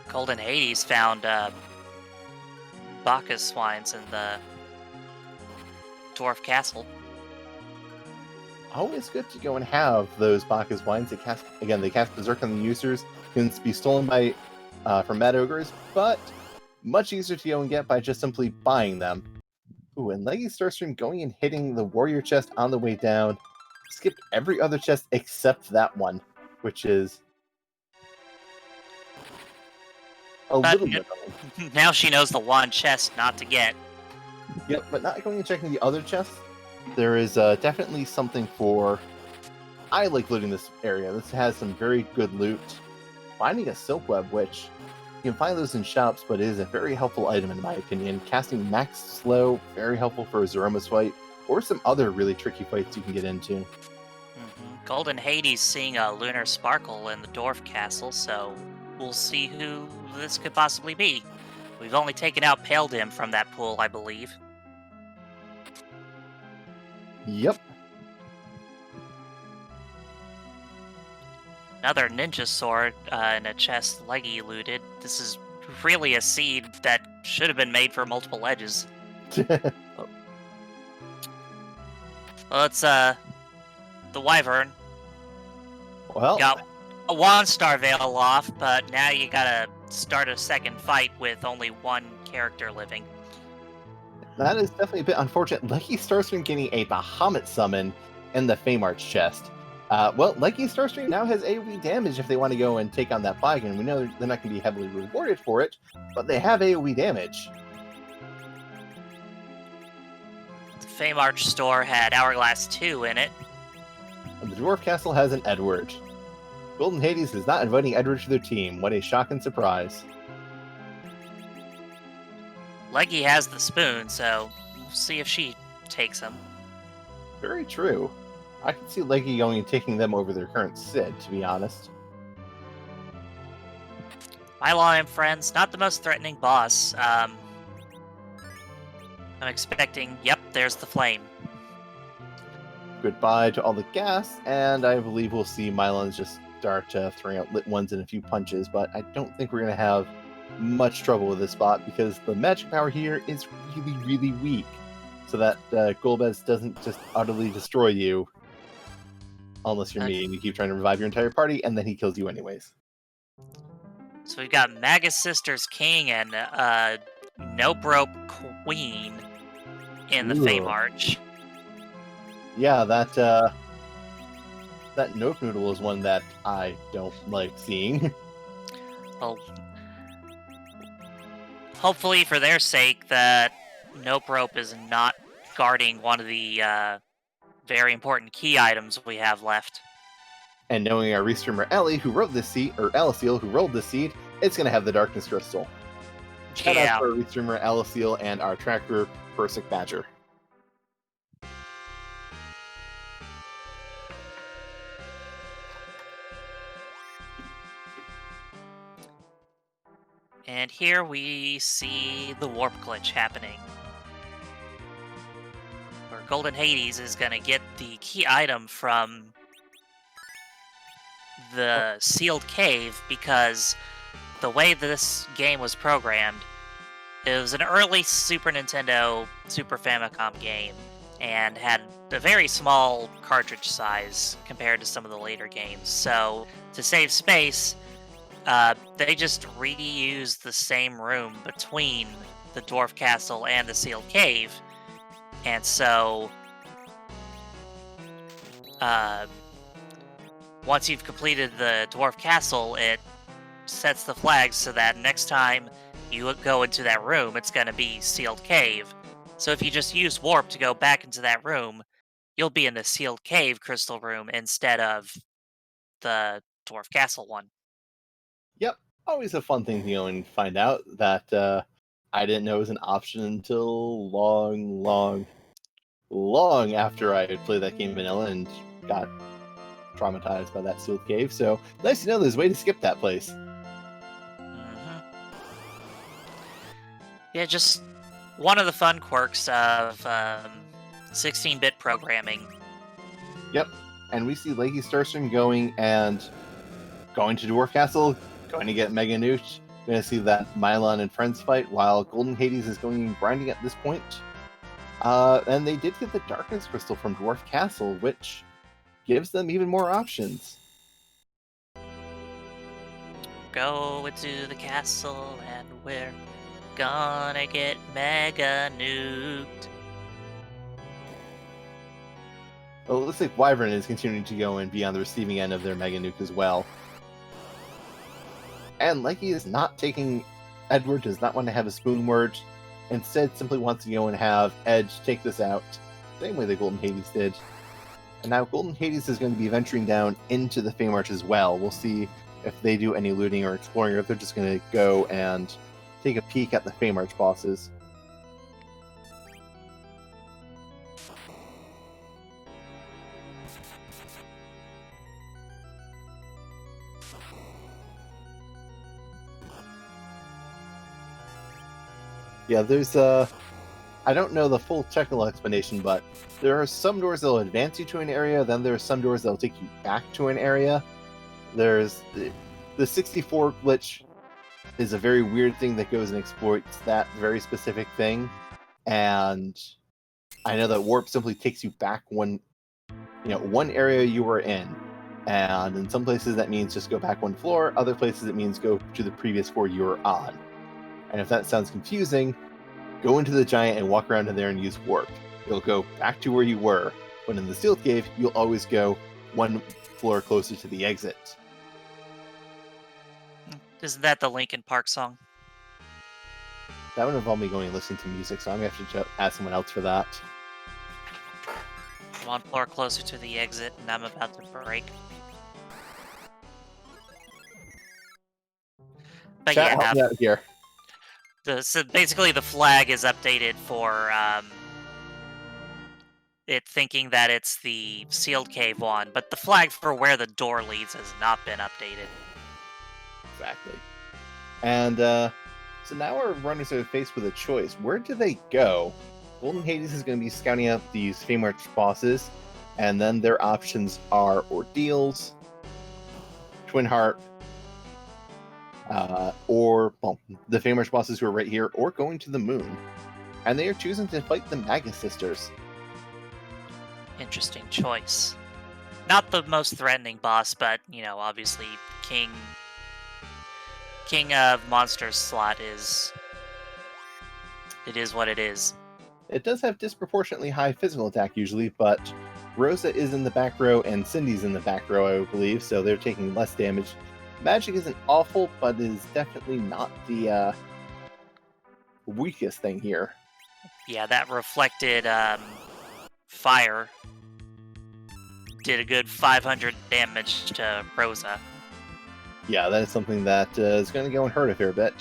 Golden Hades found Bacchus swines in the Dwarf Castle. Always good to go and have those Bacchus wines. They cast Berserk on the users, can be stolen by from Mad Ogres, but much easier to go and get by just simply buying them. Ooh, and Leggystarscream going and hitting the warrior chest on the way down. Skipped every other chest except that one, which is a little bit annoying. Now she knows the one chest not to get. Yep, but not going and checking the other chests. There is definitely something for... I like looting this area. This has some very good loot. Finding a silk web, which you can find those in shops, but it is a very helpful item in my opinion. Casting max slow, very helpful for a Zeromus fight, or some other really tricky fights you can get into. Golden Hades seeing a lunar sparkle in the Dwarf Castle, so we'll see who this could possibly be. We've only taken out Pale Dim from that pool, I believe. Yep. Another ninja sword in a chest Leggy looted. This is really a seed that should have been made for multiple edges. Well, it's the Wyvern. Well, Got a 1-star veil off, but now you gotta start a second fight with only one character living. that is definitely a bit unfortunate. Leggystarscream getting a Bahamut summon in the Feymarch chest. Well, Leggystarscream now has AoE damage if they want to go and take on that Bygone. We know they're not going to be heavily rewarded for it, but they have AoE damage. The Feymarch store had Hourglass 2 in it. And the Dwarf Castle has an Edward. Golden Hades is not inviting Edward to their team. What a shocking surprise. Leggy has the spoon, so we'll see if she takes him. Very true. I can see Leggy going and taking them over their current Sid, to be honest. Mylon and friends, not the most threatening boss. I'm expecting, yep, there's the flame. Goodbye to all the gas, and I believe we'll see Mylons just start throwing out lit ones in a few punches, but I don't think we're going to have much trouble with this spot because the magic power here is really, really weak. So that Golbez doesn't just utterly destroy you unless you're me and you keep trying to revive your entire party, and then he kills you anyways. So we've got Magus Sisters King and Nope Rope Queen in the Feymarch. Yeah, that Nope Noodle is one that I don't like seeing. Well, hopefully for their sake that Nope Rope is not guarding one of the very important key items we have left. And knowing our restreamer Ellie, who wrote this seed, or Aliciel, who rolled this seed, it's going to have the Darkness Crystal. Shout out to our restreamer Aliciel and our tracker Persic Badger. And here we see the warp glitch happening. Where Golden Hades is going to get the key item from the sealed cave because the way this game was programmed, it was an early Super Nintendo, Super Famicom game and had a very small cartridge size compared to some of the later games. So to save space, they just reused the same room between the Dwarf Castle and the sealed cave. And so once you've completed the Dwarf Castle, it sets the flags so that next time you go into that room, it's going to be sealed cave. So if you just use warp to go back into that room, you'll be in the sealed cave crystal room instead of the Dwarf Castle one. Yep, always a fun thing to go and find out that I didn't know was an option until long after I had played that game vanilla and got traumatized by that sealed cave. So nice to know there's a way to skip that place. Yeah, just one of the fun quirks of 16-bit programming. Yep. And we see Leggystarscream going to Dwarf Castle, going to get Mega Newt. Going to see that Mylon and friends fight, while Golden Hades is going and grinding at this point. And they did get the Darkness Crystal from Dwarf Castle, which gives them even more options. Go into the castle and we're gonna get Mega Newt. Well, it looks like Wyvern is continuing to go and be on the receiving end of their Mega Nuke as well. And Leggy is not taking... Edward does not want to have a spoon word. Instead, simply wants to go and have Edge take this out. Same way that Golden Hades did. And now Golden Hades is going to be venturing down into the Feymarch as well. We'll see if they do any looting or exploring, or if they're just going to go and take a peek at the Feymarch bosses. Yeah, there's I don't know the full technical explanation, but there are some doors that'll advance you to an area, then there are some doors that'll take you back to an area. There's the 64 glitch is a very weird thing that goes and exploits that very specific thing. And I know that warp simply takes you back one area you were in. And in some places that means just go back one floor, other places it means go to the previous floor you were on. And if that sounds confusing, go into the giant and walk around in there and use warp. You'll go back to where you were, but in the sealed cave, you'll always go one floor closer to the exit. Isn't that the Linkin Park song? That would involve me going and listening to music, so I'm going to have to ask someone else for that. One floor closer to the exit, and I'm about to break. But Chat, yeah, help me out here. So basically the flag is updated for it thinking that it's the sealed cave one, but the flag for where the door leads has not been updated. Exactly. And so now our runners are faced with a choice. Where do they go? Golden Hades is going to be scouting out these Feymarch bosses, and then their options are Ordeals, Twin Heart, or the Feymarch bosses who are right here, or going to the moon. And they are choosing to fight the Magma Sisters. Interesting choice. Not the most threatening boss, but, obviously King of Monsters slot is... It is what it is. It does have disproportionately high physical attack usually, but Rosa is in the back row and Cindy's in the back row, I believe, so they're taking less damage. Magic isn't awful, but is definitely not the weakest thing here. Yeah, that reflected fire did a good 500 damage to Rosa. Yeah, that is something that is going to go and hurt a fair bit.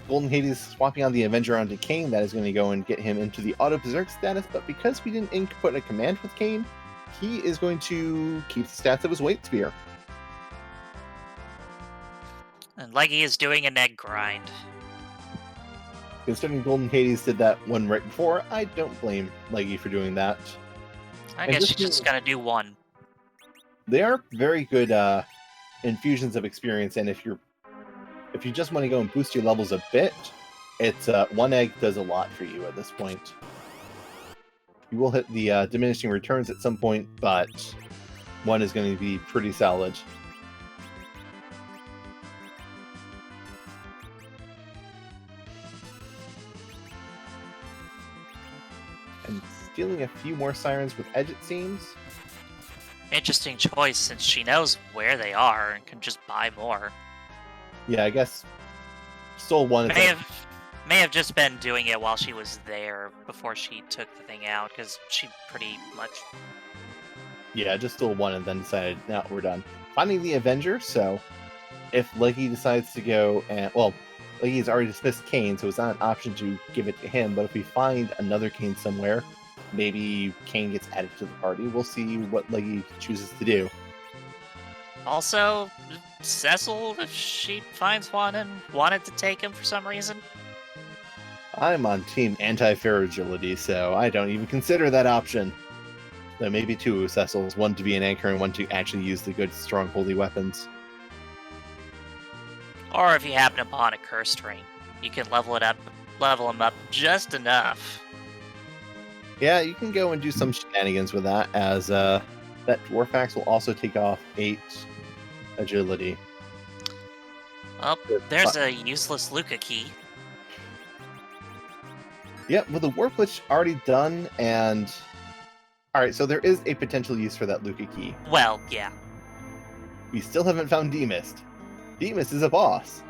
Golden Hades swapping on the Avenger onto Kane. That is going to go and get him into the Auto Berserk status, but because we didn't input a command with Kane, he is going to keep the stats of his Weight Spear. And Leggy is doing an egg grind. Considering Golden Hades did that one right before, I don't blame Leggy for doing that. I guess she's just gonna do one. They are very good infusions of experience, and if you just want to go and boost your levels a bit, it's one egg does a lot for you at this point. You will hit the diminishing returns at some point, but one is going to be pretty solid. And stealing a few more sirens with Edge, it seems. Interesting choice, since she knows where they are and can just buy more. Yeah, I guess stole one. May have just been doing it while she was there before she took the thing out, because she pretty much... Yeah, just stole one and then decided, no, we're done. Finding the Avenger, so if Leggy decides to go and... Well, Leggy has already dismissed Kane, so it's not an option to give it to him, but if we find another Kane somewhere, maybe Kane gets added to the party. We'll see what Leggy chooses to do. Also, Cecil, if she finds one and wanted to take him for some reason. I'm on team anti-fair agility, so I don't even consider that option. There may be two Cecils, one to be an anchor and one to actually use the good, strong, holy weapons. Or if you happen upon a cursed ring, you can level them up just enough. Yeah, you can go and do some shenanigans with that, as that Dwarf Axe will also take off 8 agility. Well, there's a useless Luca key. Yep, with the Warp Glitch already done, and... Alright, so there is a potential use for that Luca key. Well, yeah. We still haven't found Demus. Demus is a boss.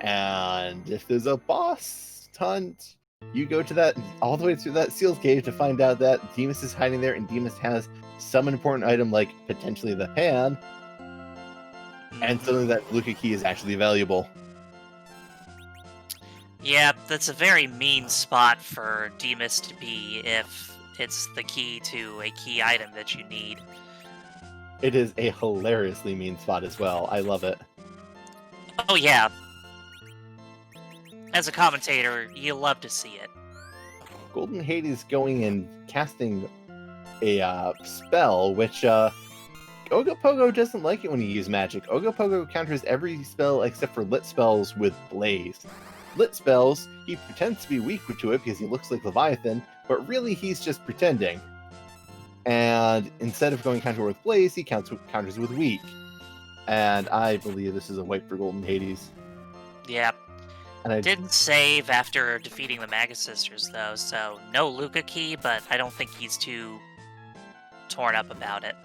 And if there's a boss hunt, you go to that all the way through that Seal's Cave to find out that Demus is hiding there, and Demus has some important item like potentially the pan, and suddenly that Luca key is actually valuable. Yeah, that's a very mean spot for Demus to be if it's the key to a key item that you need. It is a hilariously mean spot as well. I love it. Oh yeah. As a commentator, you love to see it. Golden Hades going and casting a spell, which Ogopogo doesn't like it when you use magic. Ogopogo counters every spell except for lit spells with Blaze. Lit spells, he pretends to be weak to it because he looks like Leviathan, but really he's just pretending. And instead of going counter with Blaze, he counters with weak. And I believe this is a wipe for Golden Hades. Yeah. And I didn't save after defeating the Maga Sisters, though, so no Luca key, but I don't think he's too torn up about it.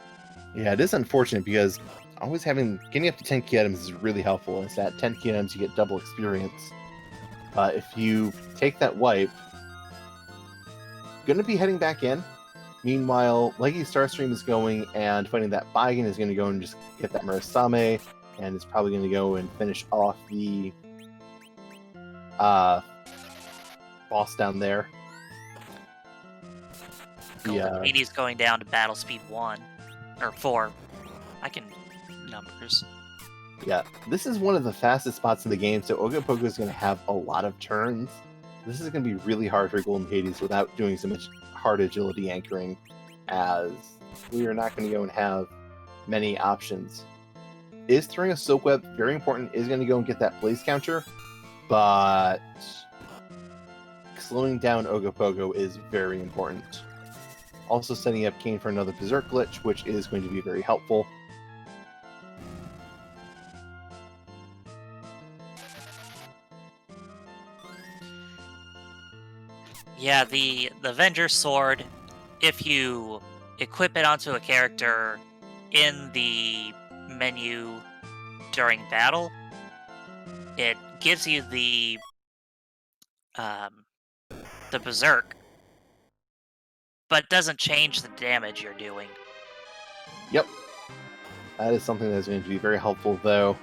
Yeah, it is unfortunate because always getting up to 10 key items is really helpful. It's at 10 key items you get double experience. If you take that wipe, going to be heading back in. Meanwhile, Leggystarscream is going and fighting that Baigan is going to go and just get that Murasame, and is probably going to go and finish off the boss down there. Golden Hades going down to battle speed 1 or 4. I can numbers. Yeah, this is one of the fastest spots in the game, so Ogopogo is going to have a lot of turns. This is going to be really hard for Golden Hades without doing so much hard agility anchoring, as we are not going to go and have many options. Is throwing a Soap Web very important, is going to go and get that Blaze counter, but slowing down Ogopogo is very important. Also setting up Kane for another Berserk glitch, which is going to be very helpful. Yeah, the Avenger Sword, if you equip it onto a character in the menu during battle, it gives you the Berserk, but doesn't change the damage you're doing. Yep. That is something that's going to be very helpful, though.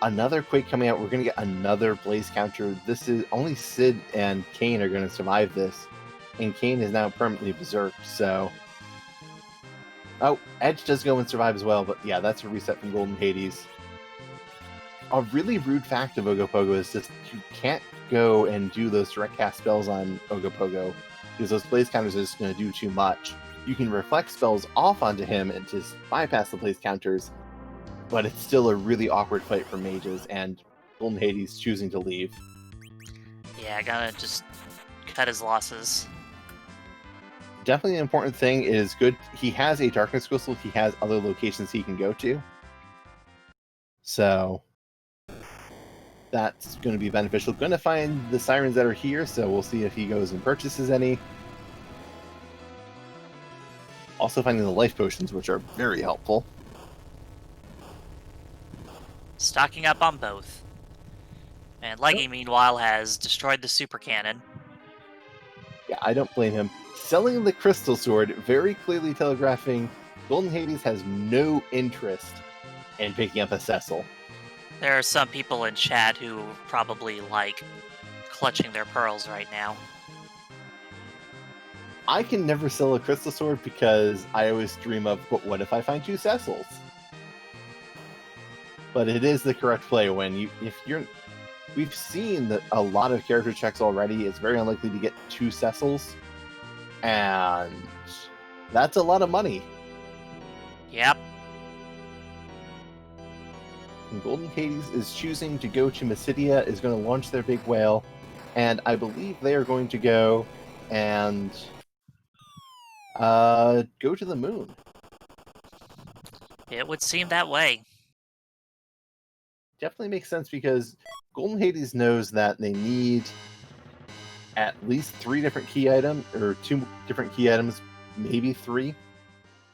Another Quake coming out, we're going to get another Blaze counter. This is only Sid and Kane are going to survive this, and Kane is now permanently berserked, so... Oh, Edge does go and survive as well, but yeah, that's a reset from Golden Hades. A really rude fact of Ogopogo is just you can't go and do those direct cast spells on Ogopogo, because those Blaze counters are just going to do too much. You can reflect spells off onto him and just bypass the Blaze counters, but it's still a really awkward fight for mages, and Golden Hades choosing to leave. Yeah, I gotta just cut his losses. Definitely an important thing is good. He has a Darkness Crystal. He has other locations he can go to. So that's going to be beneficial. Going to find the Sirens that are here, so we'll see if he goes and purchases any. Also finding the life potions, which are very helpful. Stocking up on both. And Leggy, meanwhile, has destroyed the super cannon. Yeah, I don't blame him. Selling the Crystal Sword, very clearly telegraphing Golden Hades has no interest in picking up a Cecil. There are some people in chat who probably like clutching their pearls right now. I can never sell a Crystal Sword because I always dream of, but what if I find 2 Cecils? But it is the correct play when if you're we've seen that a lot of character checks already. It's very unlikely to get 2 Cecils, and that's a lot of money. Yep. And Golden Hades is choosing to go to Mysidia, is going to launch their big whale, and I believe they are going to go and go to the moon. It would seem that way. Definitely makes sense because Golden Hades knows that they need at least 3 different key items, or 2 different key items, maybe 3.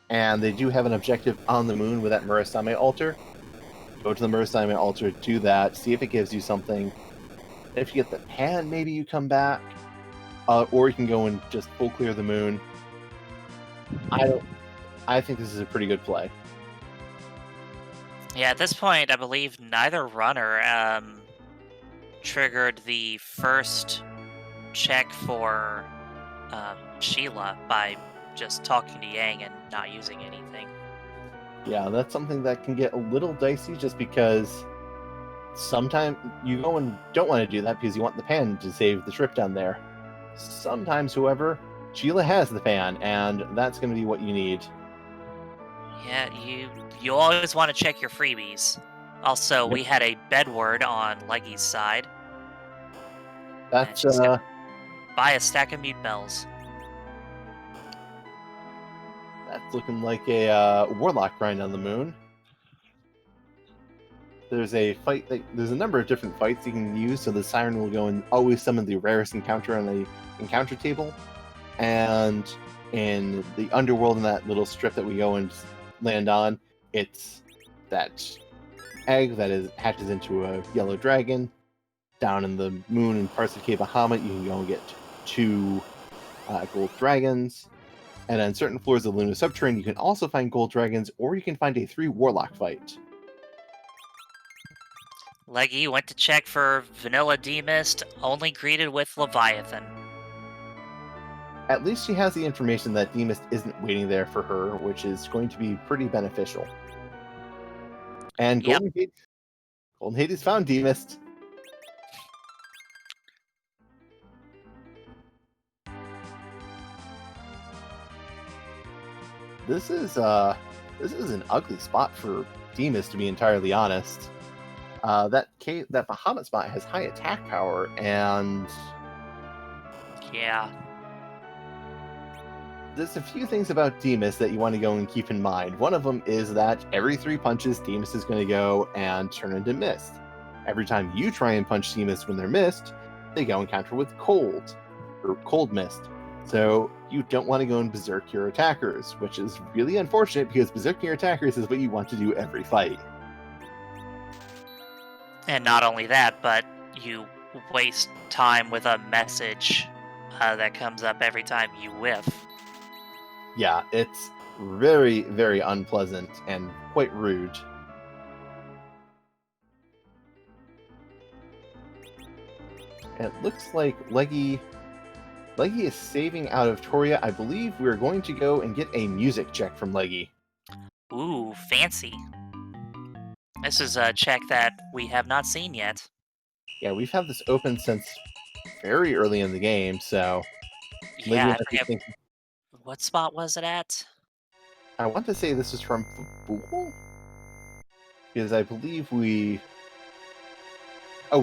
And they do have an objective on the moon with that Murasame altar. Go to the Murasame altar, do that, see if it gives you something. If you get the pan, maybe you come back. Or you can go and just full clear the moon. I think this is a pretty good play. Yeah, at this point, I believe neither runner triggered the first check for Sheila by just talking to Yang and not using anything. Yeah, that's something that can get a little dicey just because sometimes you go and don't want to do that because you want the pan to save the trip down there. Sometimes, however, Sheila has the pan, and that's going to be what you need. Yeah, you always want to check your freebies. Also, Yep. we had a bedward on Leggy's side. That's She's gonna buy a stack of mute bells. That's looking like a warlock grind on the moon. There's a fight. There's a number of different fights you can use. So the siren will go and always summon the rarest encounter on the encounter table, and in the underworld, in that little strip that we go and land on, it's that egg that hatches into a yellow dragon. Down in the moon in parts of Cave Bahamut, you can go and get 2 gold dragons. And on certain floors of Luna Subterrane, you can also find gold dragons, or you can find a 3 warlock fight. Leggy went to check for Vanilla Demist, only greeted with Leviathan. At least she has the information that Demist isn't waiting there for her, which is going to be pretty beneficial. And Yep. Golden Hades found Demist. This is an ugly spot for Demist, to be entirely honest. That Bahamut spot has high attack power, and Yeah. there's a few things about Demus that you want to go and keep in mind. One of them is that every 3 punches, Demus is going to go and turn into mist. Every time you try and punch Demus when they're mist, they go and counter with cold mist. So you don't want to go and berserk your attackers, which is really unfortunate because berserking your attackers is what you want to do every fight. And not only that, but you waste time with a message that comes up every time you whiff. Yeah, it's very, very unpleasant and quite rude. It looks like Leggy is saving out of Toria. I believe we're going to go and get a music check from Leggy. Ooh, fancy. This is a check that we have not seen yet. Yeah, we've had this open since very early in the game, so Yeah, Leggy, I forget. What spot was it at? I want to say this is from Fabul, because I believe we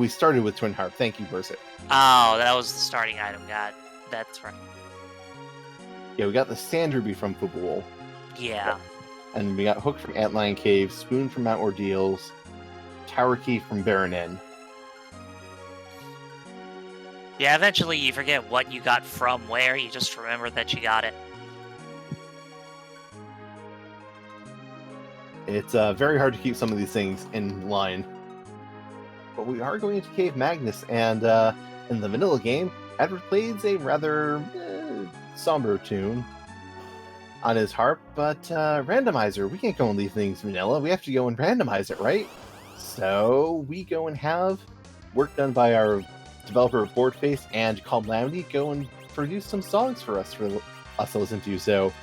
started with Twin Harp. Thank you, Berserk. Oh, that was the starting item. That's right. Yeah, we got the Sand Ruby from Fabul. Yeah. And we got Hook from Antlion Cave, Spoon from Mount Ordeals, Tower Key from Baron Inn. Yeah, eventually you forget what you got from where, you just remember that you got it. It's very hard to keep some of these things in line. But we are going into Cave Magnus, and in the vanilla game, Edward plays a rather somber tune on his harp, but randomizer, we can't go and leave things vanilla. We have to go and randomize it, right? So we go and have work done by our developer Boardface and Calamity go and produce some songs for us to listen to. So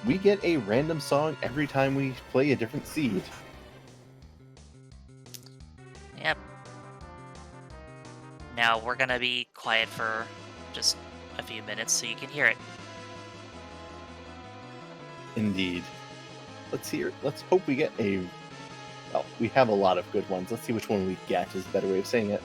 we get a random song every time we play a different seed. Yep. now we're gonna be quiet for just a few minutes so you can hear it. Indeed. Let's hope we get a... Well, we have a lot of good ones. Let's see which one we get is a better way of saying it.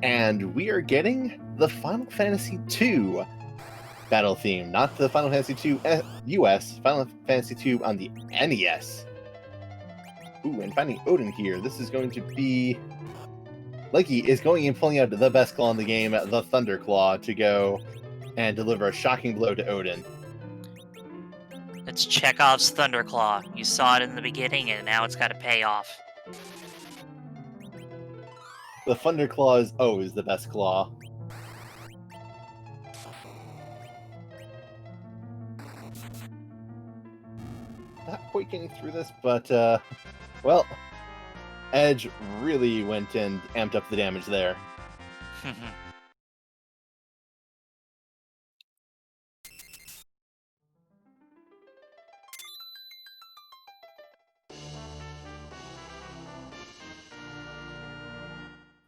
And we are getting the Final Fantasy II battle theme, not the Final Fantasy II US, Final Fantasy II on the NES. Ooh, and finding Odin here. This is going to be... Leggy is going and pulling out the best claw in the game, the Thunder Claw, to go and deliver a shocking blow to Odin. It's Chekhov's Thunderclaw. You saw it in the beginning, and now it's got to pay off. The Thunder Claw is always the best claw. Not quite getting through this, but, well, Edge really went and amped up the damage there.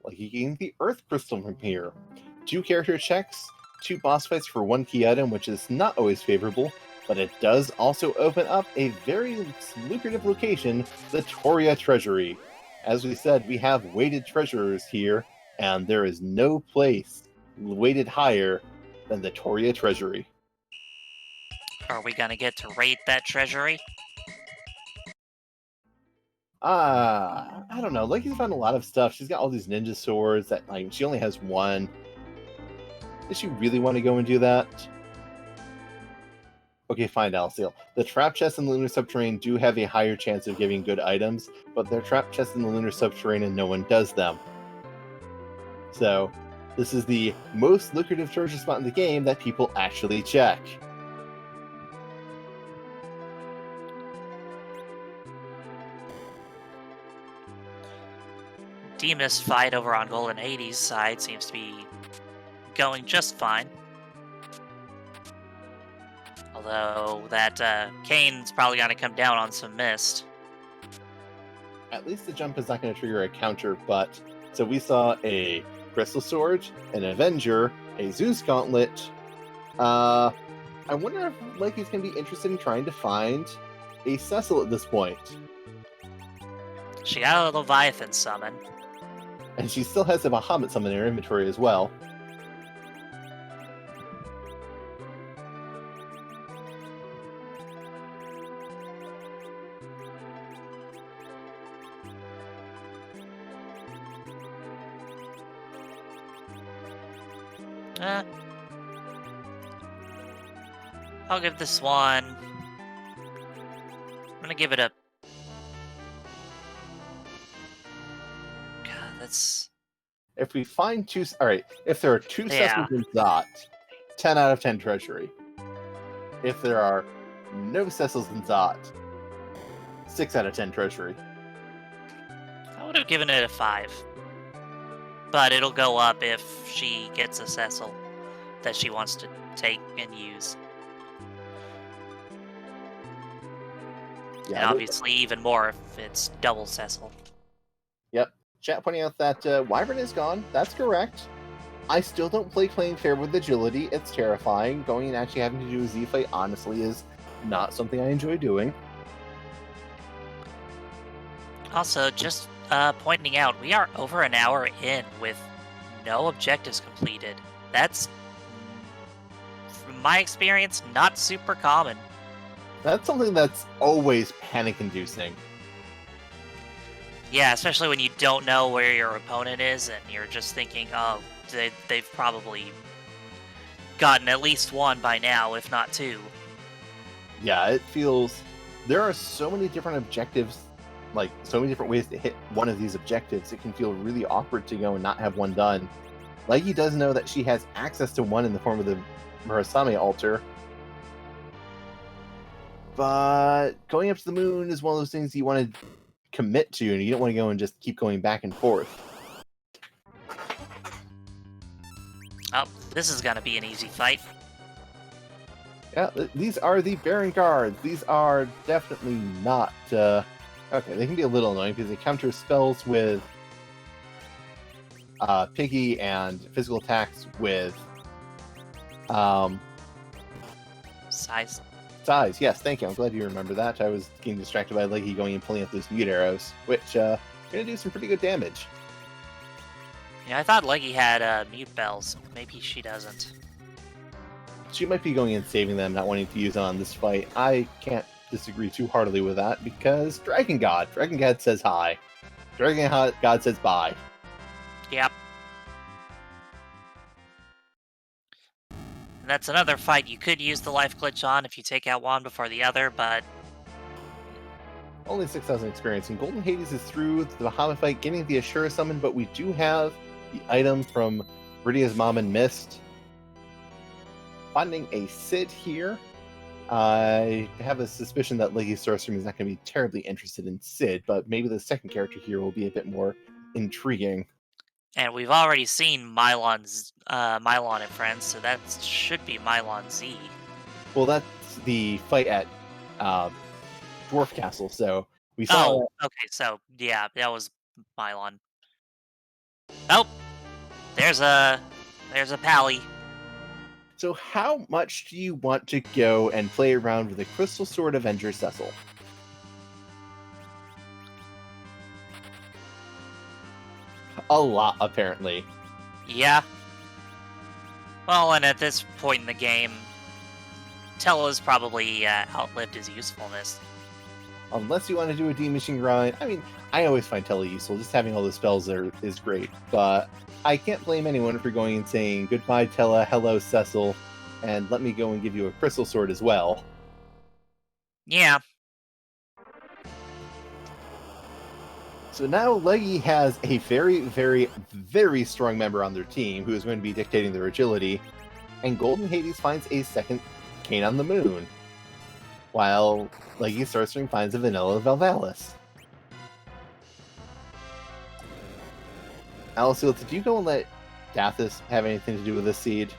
Like you gain the Earth Crystal from here. 2 character checks, 2 boss fights for 1 key item, which is not always favorable, but it does also open up a very lucrative location, the Toria Treasury. As we said, we have weighted treasurers here, and there is no place weighted higher than the Toria Treasury. Are we gonna get to raid that treasury? I don't know. Lucky's found a lot of stuff. She's got all these ninja swords that, like, she only has 1. Does she really want to go and do that? Okay, fine, Alciel. The trap chests in the Lunar Subterranean do have a higher chance of giving good items, but they're trap chests in the Lunar Subterranean and no one does them. So, this is the most lucrative treasure spot in the game that people actually check. Demus fight over on goldenhades side seems to be going just fine. Although that Kane's probably gonna come down on some mist. At least the jump is not going to trigger a counter, but... So we saw a Crystal Sword, an Avenger, a Zeus Gauntlet. I wonder if Lucky's going to be interested in trying to find a Cecil at this point. She got a Leviathan summon. And she still has a Bahamut summon in her inventory as well. I'll give this one... I'm gonna give it a... God, that's... If we find 2... Alright, if there are 2 Cecils in Zot, 10 out of 10 treasury. If there are no Cecils in Zot, 6 out of 10 treasury. I would have given it a 5. But it'll go up if she gets a Cecil that she wants to take and use. Yeah, and obviously even more if it's double Cecil. Yep. Chat pointing out that Wyvern is gone. That's correct. I still don't play playing fair with agility. It's terrifying. Going and actually having to do a Z-fight, honestly, is not something I enjoy doing. Also, just pointing out, we are over an hour in with no objectives completed. That's, from my experience, not super common. That's something that's always panic-inducing. Yeah, especially when you don't know where your opponent is and you're just thinking, oh, they've probably gotten at least 1 by now, if not 2. Yeah, it feels... There are so many different objectives, like, so many different ways to hit one of these objectives. It can feel really awkward to go and not have one done. Leggy does know that she has access to one in the form of the Murasame altar, but going up to the moon is one of those things you want to commit to, and you don't want to go and just keep going back and forth. Oh, this is gonna be an easy fight. Yeah, these are the Baron guards. These are definitely not... Okay, they can be a little annoying because they counter spells with Piggy and physical attacks with Size. size. Yes, thank you. I'm glad you remember that. I was getting distracted by Leggy going and pulling up those mute arrows, which are going to do some pretty good damage. Yeah, I thought Leggy had mute bells. Maybe she doesn't. She might be going and saving them, not wanting to use on this fight. I can't disagree too heartily with that because Dragon God says hi. Dragon God says bye. Yep. And that's another fight you could use the life glitch on if you take out one before the other, but Only 6,000 experience, and Golden Hades is through the Bahamut fight, getting the Ashura summon, but we do have the item from Rydia's mom and Mist. Finding a Cid here. I have a suspicion that Leggystarscream is not going to be terribly interested in Cid, but maybe the second character here will be a bit more intriguing. and we've already seen Mylon and friends, so that should be Mylon Z. Well, that's the fight at Dwarf Castle, so we saw... Oh, okay, so yeah, that was Mylon. Oh, there's a pally. So how much do you want to go and play around with the Crystal Sword Avenger Cecil? A lot, apparently. Yeah. Well, and at this point in the game, Tella's probably outlived his usefulness. Unless you want to do a D-Machine grind. I mean, I always find Tella useful. Just having all the spells there is great. But I can't blame anyone for going and saying, goodbye, Tella, hello, Cecil, and let me go and give you a Crystal Sword as well. Yeah. So now Leggy has a very, very, very strong member on their team who is going to be dictating their agility, and Golden Hades finds a second Cane on the Moon, while Leggystarscream finds a vanilla Valvalis. Alicil, did you go and let Dathis have anything to do with this seed?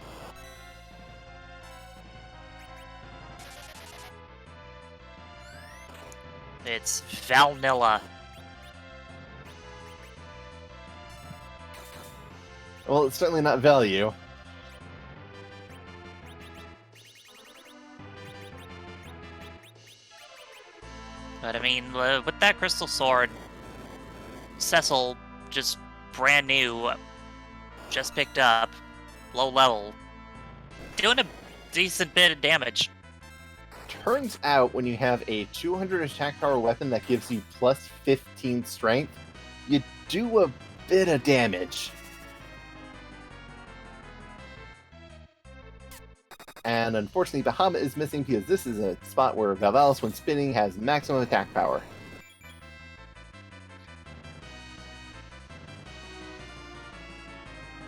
It's Valnilla. Well, it's certainly not value. But I mean, with that crystal sword, Cecil, just brand new, just picked up, low level, doing a decent bit of damage. Turns out when you have a 200 attack power weapon that gives you plus 15 strength, you do a bit of damage. And unfortunately, Bahamut is missing because this is a spot where Valvalis, when spinning, has maximum attack power.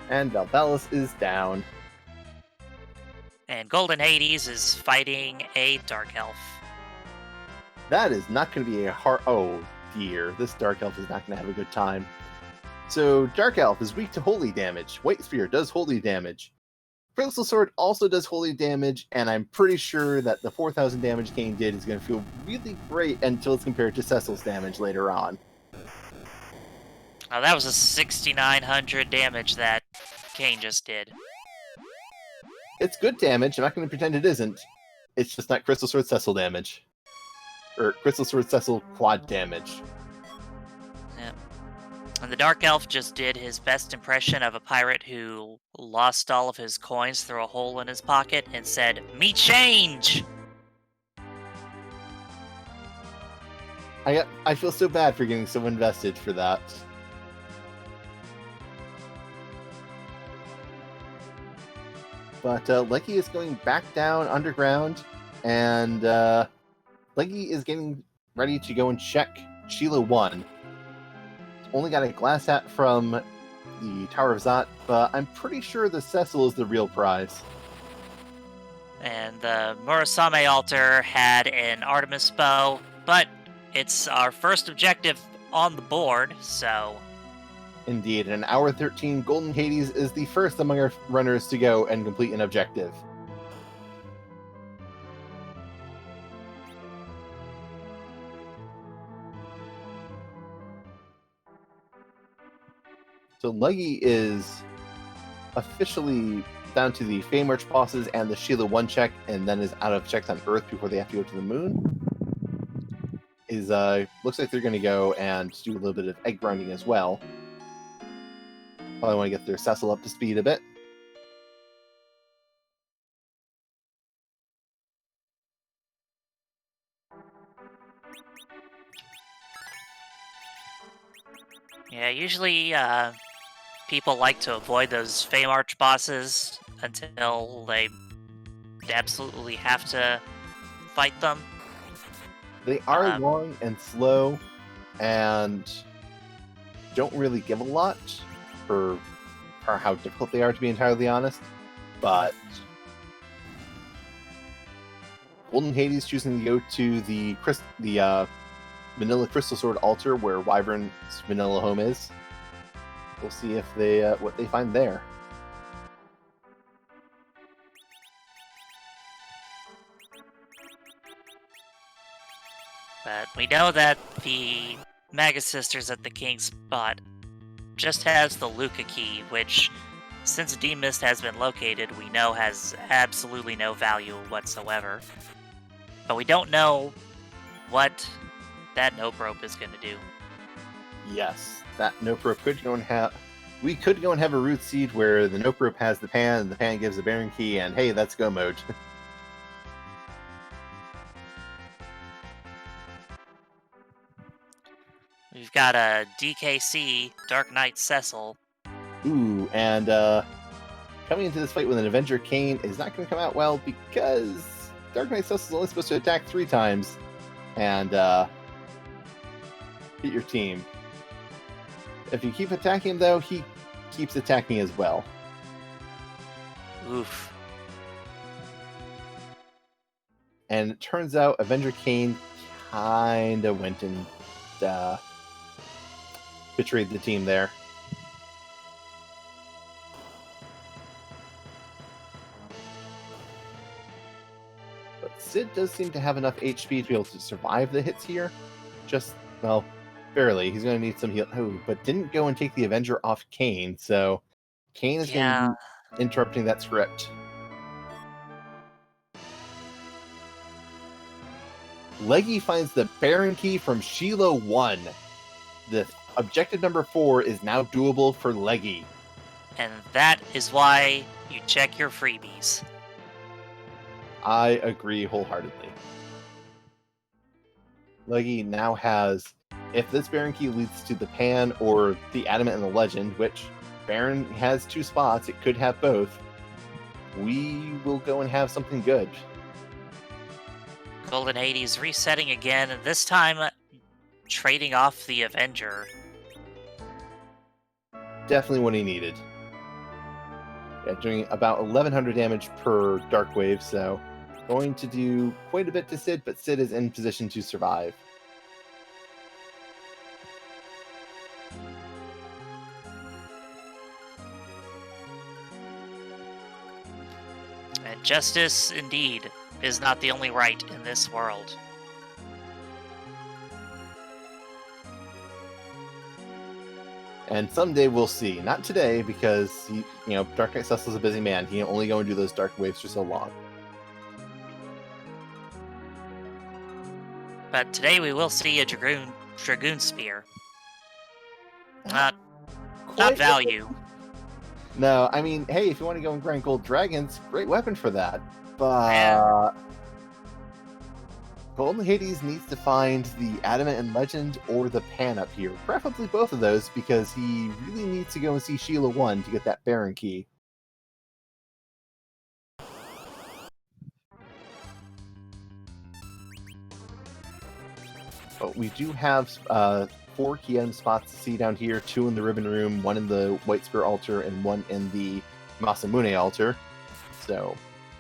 And Valvalis is down. And Golden Hades is fighting a Dark Elf. That is not going to be a hard... Oh, dear. This Dark Elf is not going to have a good time. So, Dark Elf is weak to holy damage. White Spear does holy damage. Crystal Sword also does holy damage, and I'm pretty sure that the 4,000 damage Cane did is going to feel really great until it's compared to Cecil's damage later on. Oh, that was a 6,900 damage that Cane just did. It's good damage, I'm not going to pretend it isn't. It's just not Crystal Sword Cecil damage. Or Crystal Sword Cecil quad damage. Yeah. And the Dark Elf just did his best impression of a pirate who lost all of his coins through a hole in his pocket and said, "Me change!" I feel so bad for getting so invested for that. But Leggy is going back down underground, And Leggy is getting ready to go and check Sheila 1. Only got a glass hat from the Tower of Zot, but I'm pretty sure the Cecil is the real prize. And the Murasame altar had an Artemis bow, but it's our first objective on the board, so... Indeed, in hour 13, Golden Hades is the first among our runners to go and complete an objective. So Leggy is officially down to the Fame Arch bosses and the Sheila 1 check, and then is out of checks on Earth before they have to go to the moon. Looks like they're going to go and do a little bit of egg grinding as well. Probably want to get their Cecil up to speed a bit. Yeah, usually people like to avoid those Fame Arch bosses until they absolutely have to fight them. They are long and slow, and don't really give a lot for how difficult they are, to be entirely honest. But Golden Hades choosing to go to the Vanilla Crystal Sword altar where Wyvern's vanilla home is. We'll see if they what they find there. But we know that the Maga Sisters at the King's Spot just has the Luca key, which, since D-Mist has been located, we know has absolutely no value whatsoever. But we don't know what that Nope Rope is going to do. Yes, that Nope Rope could go and have... We could go and have a Root Seed where the Nope Rope has the pan, and the pan gives the Baron Key, and hey, that's go mode. We've got a DKC, Dark Knight Cecil. Ooh, and coming into this fight with an Avenger Cain is not going to come out well because Dark Knight Cecil is only supposed to attack 3 times and hit your team. If you keep attacking him, though, he keeps attacking as well. Oof. And it turns out Avenger Cain kind of went and betrayed the team there. But Sid does seem to have enough HP to be able to survive the hits here. Just, well, barely. He's going to need some heal. Oh, but didn't go and take the Avenger off Cain, so Cain is going to be interrupting that script. Leggy finds the Baron Key from Sheila 1. The objective number 4 is now doable for Leggy. And that is why you check your freebies. I agree wholeheartedly. Leggy now has, if this Baron Key leads to the Pan or the Adamant and the Legend, which Baron has 2 spots, it could have both, we will go and have something good. Golden Hades resetting again, and this time trading off the Avenger. Definitely what he needed. Yeah, doing about 1100 damage per Dark Wave, so going to do quite a bit to Sid, but Sid is in position to survive. And justice, indeed, is not the only right in this world. And someday we'll see. Not today, because Dark Knight Cecil's a busy man. He can only go and do those dark waves for so long. But today we will see a Dragoon Spear. Not value. No, I mean, hey, if you want to go and grind gold dragons, great weapon for that. But Golden Hades needs to find the Adamant and Legend or the Pan up here. Preferably both of those, because he really needs to go and see Sheila 1 to get that Baron Key. But we do have 4 key item spots to see down here, 2 in the ribbon room, 1 in the White Spear altar, and 1 in the Masamune altar. So,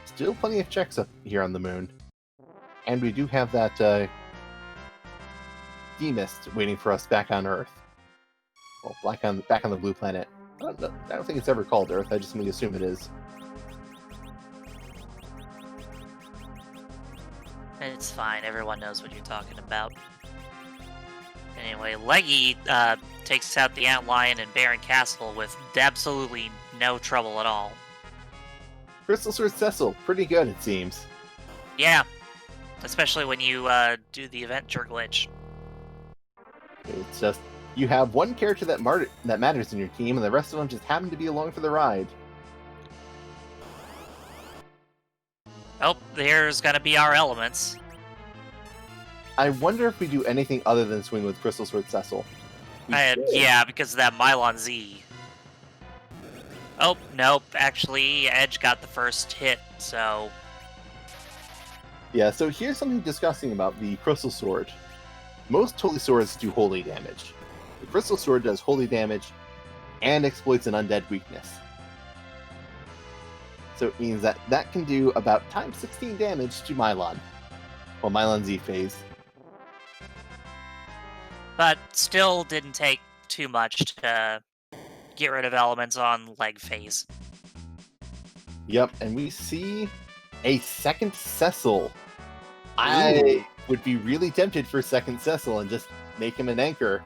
still plenty of checks up here on the moon. And we do have that D-Mist waiting for us back on Earth. Well, back on the blue planet. I don't think it's ever called Earth, I just may assume it is. It's fine, everyone knows what you're talking about. Anyway, Leggy takes out the Antlion and Baron Castle with absolutely no trouble at all. Crystal Sword Cecil, pretty good it seems. Yeah, especially when you do the Avenger glitch. It's just, you have one character that matters in your team, and the rest of them just happen to be along for the ride. Oh, there's gonna be our elements. I wonder if we do anything other than swing with Crystal Sword Cecil. Yeah, because of that Mylon Z. Oh, nope, actually, Edge got the first hit, so... Yeah, so here's something disgusting about the Crystal Sword. Most Holy Swords do holy damage. The Crystal Sword does holy damage and exploits an undead weakness. So it means that can do about times 16 damage to Mylon. Well, Mylon Z phase. But still didn't take too much to get rid of elements on leg phase. Yep, and we see a second Cecil. I would be really tempted for second Cecil and just make him an anchor.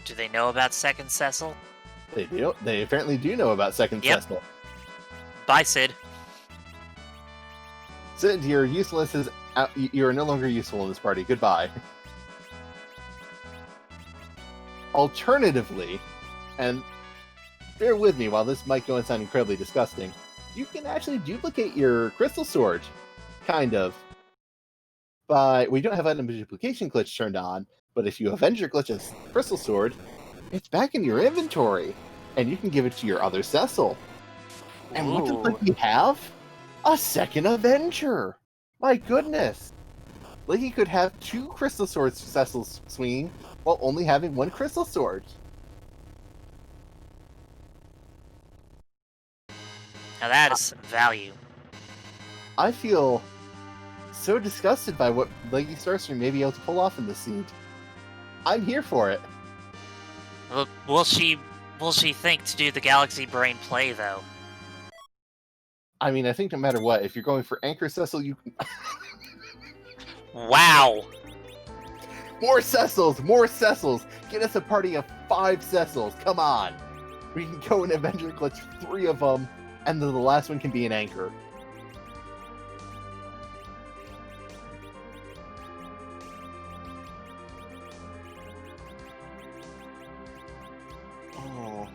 Do they know about second Cecil? They do. They apparently do know about second Cecil. Bye, Sid. Sid, you're useless. You are no longer useful in this party. Goodbye. Alternatively, and bear with me while this might go and sound incredibly disgusting, you can actually duplicate your Crystal Sword. Kind of. But we don't have item duplication glitch turned on, but if you Avenger glitch a Crystal Sword, it's back in your inventory, and you can give it to your other Cecil. And what does Leggy have? A second Avenger! My goodness! Leggy could have 2 Crystal Swords Cecils swinging, while only having 1 Crystal Sword. Now that is some value. I feel so disgusted by what Leggystarscream may be able to pull off in this seed. I'm here for it. Will she think to do the Galaxy Brain play, though? I mean, I think no matter what, if you're going for Anchor Cecil, you can... Wow! More Cecils! More Cecils! Get us a party of 5 Cecils! Come on! We can go and Avenger glitch 3 of them, and then the last one can be an Anchor. Oh.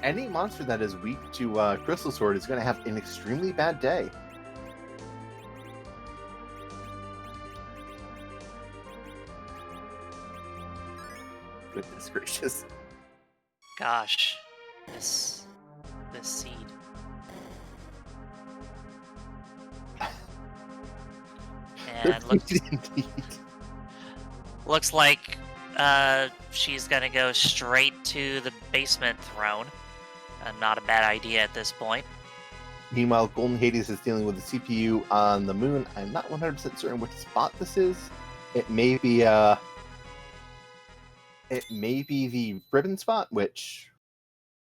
Any monster that is weak to Crystal Sword is going to have an extremely bad day. Goodness gracious. Gosh. This seed. And looks like she's gonna go straight to the basement throne. Not a bad idea at this point. Meanwhile, goldenhades is dealing with the CPU on the moon. I'm not 100% certain which spot this is. It may be the ribbon spot, which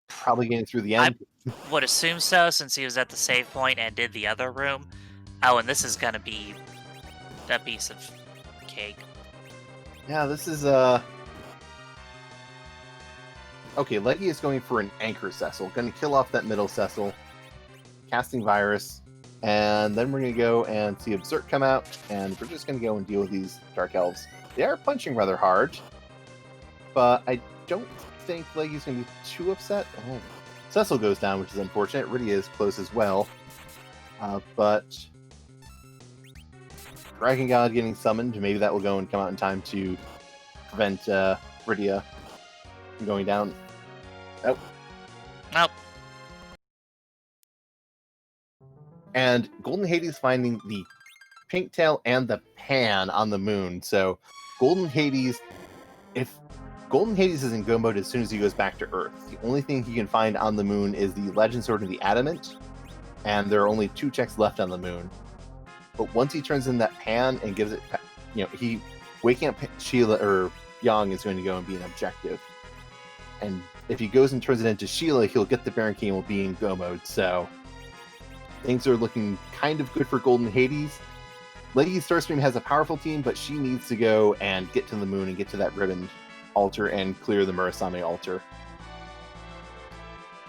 probably getting through the end. I would assume so, since he was at the save point and did the other room. Oh, and this is gonna be a piece of cake. Yeah, this is okay, Leggy is going for an Anchor Cecil. Going to kill off that middle Cecil. Casting Virus. And then we're going to go and see Berserk come out. And we're just going to go and deal with these Dark Elves. They are punching rather hard. But I don't think Leggy's going to be too upset. Oh, Cecil goes down, which is unfortunate. Rydia is close as well. But Dragon God getting summoned. Maybe that will go and come out in time to prevent Rydia from going down. Nope. Nope. And Golden Hades finding the pink tail and the pan on the moon. So Golden Hades, if Golden Hades is in go mode as soon as he goes back to Earth, the only thing he can find on the moon is the Legend Sword and the Adamant, and there are only 2 checks left on the moon. But once he turns in that pan and gives it, he waking up Sheila or Yang is going to go and be an objective. And if he goes and turns it into Sheila, he'll get the Baron King and will be in go mode. So things are looking kind of good for Golden Hades. Leggystarscream has a powerful team, but she needs to go and get to the moon and get to that ribbon altar and clear the Murasame altar.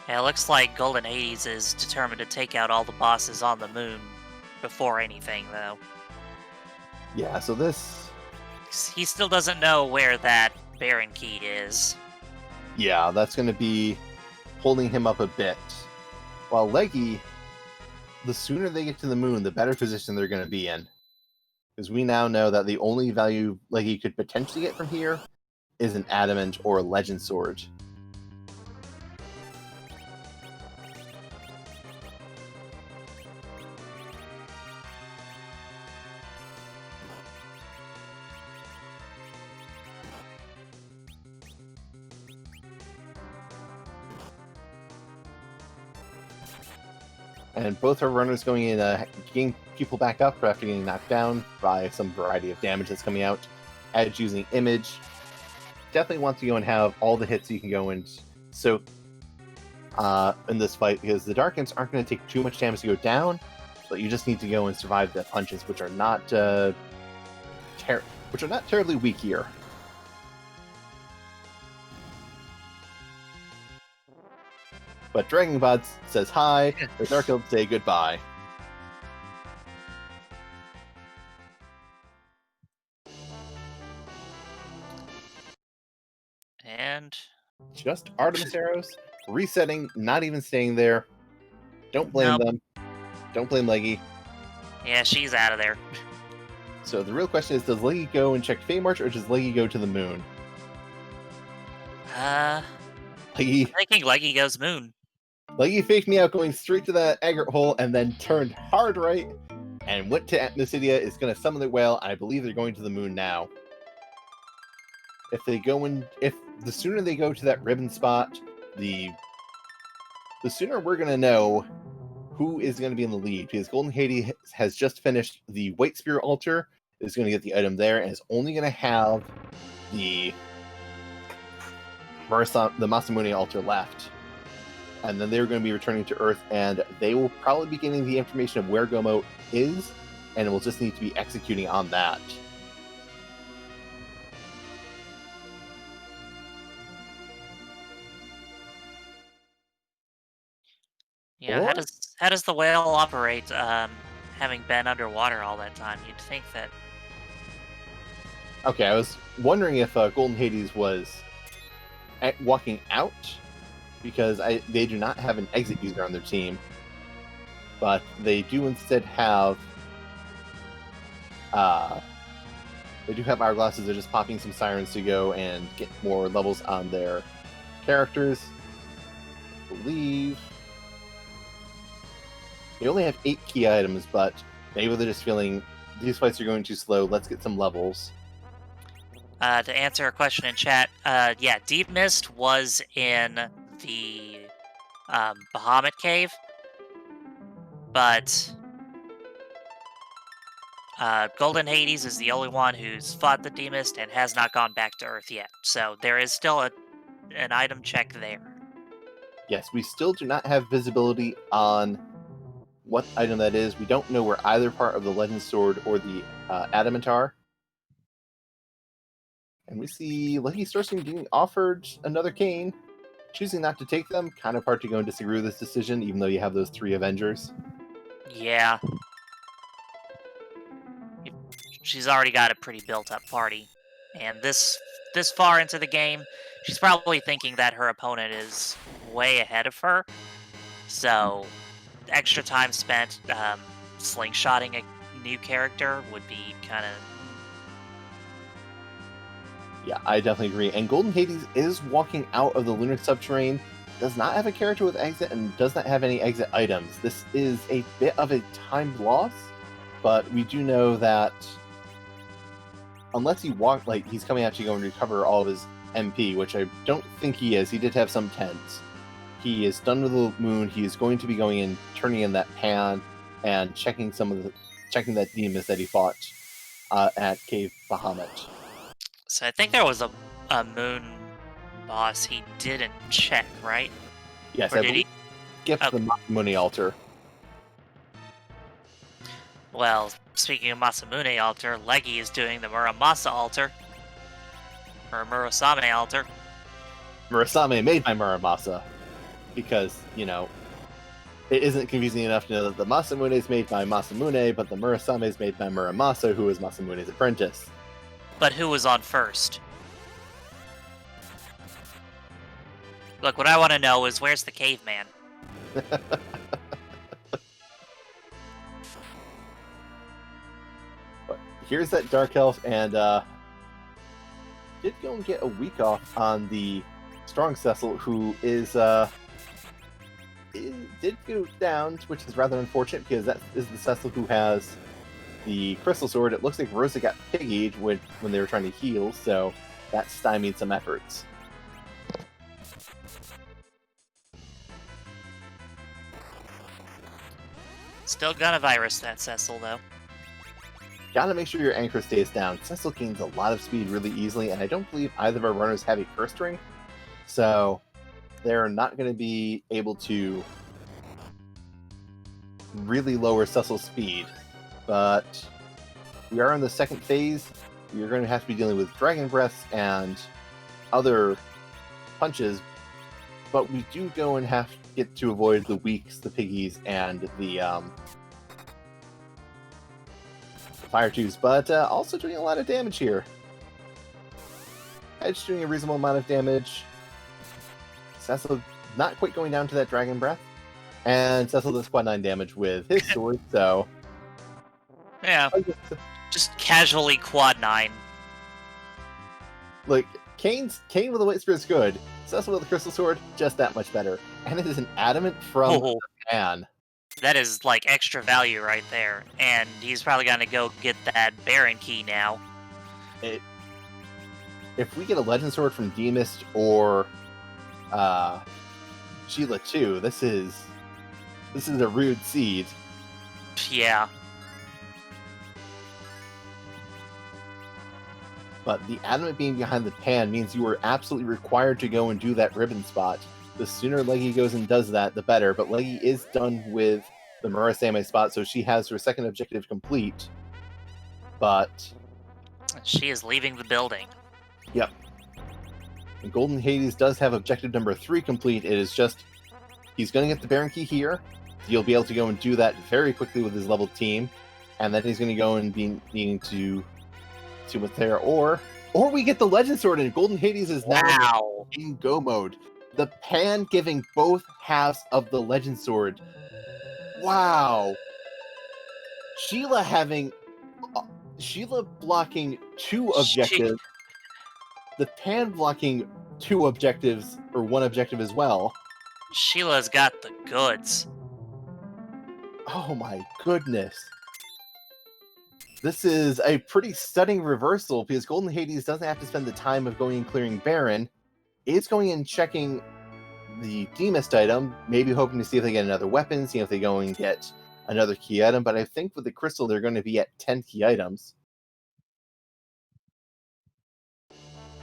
Yeah, it looks like Golden Hades is determined to take out all the bosses on the moon before anything, though. Yeah, so this... He still doesn't know where that Baron Key is. Yeah, that's going to be holding him up a bit. While Leggy, the sooner they get to the moon, the better position they're going to be in. Because we now know that the only value Leggy could potentially get from here is an Adamant or a Legend Sword. And both our runners going in getting people back up after getting knocked down by some variety of damage that's coming out. Edge using Image. Definitely want to go and have all the hits you can go and soak in this fight, because the Dark Imps aren't going to take too much damage to go down, but you just need to go and survive the punches, which are not terribly weak here. But Dragonbot says hi, the Dark Elves say goodbye. And just Artemis arrows, resetting, not even staying there. Don't blame them. Don't blame Leggy. Yeah, she's out of there. So the real question is, does Leggy go and check Fey March, or does Leggy go to the moon? Leggy. I think Leggy goes moon. Leggy faked me out going straight to that Aggregate hole and then turned hard right and went to Atmosidia, is going to summon the whale. I believe they're going to the moon now. If the sooner they go to that ribbon spot, the sooner we're going to know who is going to be in the lead, because Golden Hades has just finished the White Spear altar, is going to get the item there, and is only going to have the Masamune altar left. And then they're going to be returning to Earth, and they will probably be getting the information of where Gomo is, and will just need to be executing on that. Yeah, how does the whale operate, having been underwater all that time? You'd think that... Okay, I was wondering if Golden Hades was walking out, because they do not have an exit user on their team, but they do instead have hourglasses. They're just popping some sirens to go and get more levels on their characters. I believe they only have 8 key items, but maybe they're just feeling these fights are going too slow. Let's get some levels. To answer a question in chat, yeah, Deep Mist was in the Bahamut Cave, but Golden Hades is the only one who's fought the Deep Mist and has not gone back to Earth yet. So there is still an item check there. Yes, we still do not have visibility on what item that is. We don't know where either part of the Legend Sword or the Adamant are. And we see Leggystarscream being offered another cane, choosing not to take them. Kind of hard to go and disagree with this decision, even though you have those 3 Avengers. Yeah. She's already got a pretty built-up party. And this far into the game, she's probably thinking that her opponent is way ahead of her. So, extra time spent slingshotting a new character would be kind of... Yeah, I definitely agree. And Golden Hades is walking out of the lunar subterrane does not have a character with exit and does not have any exit items. This is a bit of a timed loss, but we do know that unless he he's coming out to go and recover all of his MP, which I don't think he is. He did have some 10s. He is done with the moon. He is going to be going in, turning in that pan, and checking that Threemus that he fought at Cave Bahamut. So I think there was a moon boss he didn't check, right? Yes, Or I did believe he? Gift the Masamune altar. Well, speaking of Masamune altar, Leggy is doing the Muramasa altar. Or Murasame altar. Murasame made by Muramasa. Because, it isn't confusing enough to know that the Masamune is made by Masamune, but the Murasame is made by Muramasa, who is Masamune's apprentice. But who was on first? Look, what I want to know is where's the caveman? But here's that Dark Elf, and did go and get a week off on the Strong Cecil, who did go down, which is rather unfortunate because that is the Cecil who has the Crystal Sword. It looks like Rosa got piggied when they were trying to heal, so that stymied some efforts. Still got a virus, that Cecil, though. Gotta make sure your anchor stays down. Cecil gains a lot of speed really easily, and I don't believe either of our runners have a curse ring, so they're not going to be able to really lower Cecil's speed. But we are in the second phase. You're going to have to be dealing with Dragon Breaths and other punches, but we do go and have to get to avoid the Weaks, the Piggies, and the Fire Tubes, but also doing a lot of damage here. Edge doing a reasonable amount of damage. Cecil not quite going down to that Dragon Breath. And Cecil does quad 9 damage with his sword, so... Yeah, just casually quad 9. Look, Kane with the White Spirit's good. Cecil with the Crystal Sword, just that much better. And it is an adamant from Japan. That is, like, extra value right there. And he's probably gonna go get that Baron Key now. If we get a Legend Sword from Demist or Sheila 2, this is a rude seed. Yeah. But the adamant being behind the pan means you are absolutely required to go and do that ribbon spot. The sooner Leggy goes and does that, the better. But Leggy is done with the Murasame spot, so she has her second objective complete. But she is leaving the building. Yep. And Golden Hades does have objective number 3 complete. It is just, he's going to get the Baron Key here. He'll be able to go and do that very quickly with his level team. And then he's going to go and be needing to see what's there. Or we get the Legend Sword, and Golden Hades is now in go mode. The pan giving both halves of the Legend Sword. Wow. Sheila blocking 2 objectives. The pan blocking 2 objectives, or 1 objective as well. Sheila's got the goods. Oh my goodness. This is a pretty stunning reversal, because Golden Hades doesn't have to spend the time of going and clearing Baron. It's going and checking the Demist item, maybe hoping to see if they get another weapon, see if they go and get another key item, but I think with the Crystal they're going to be at 10 key items.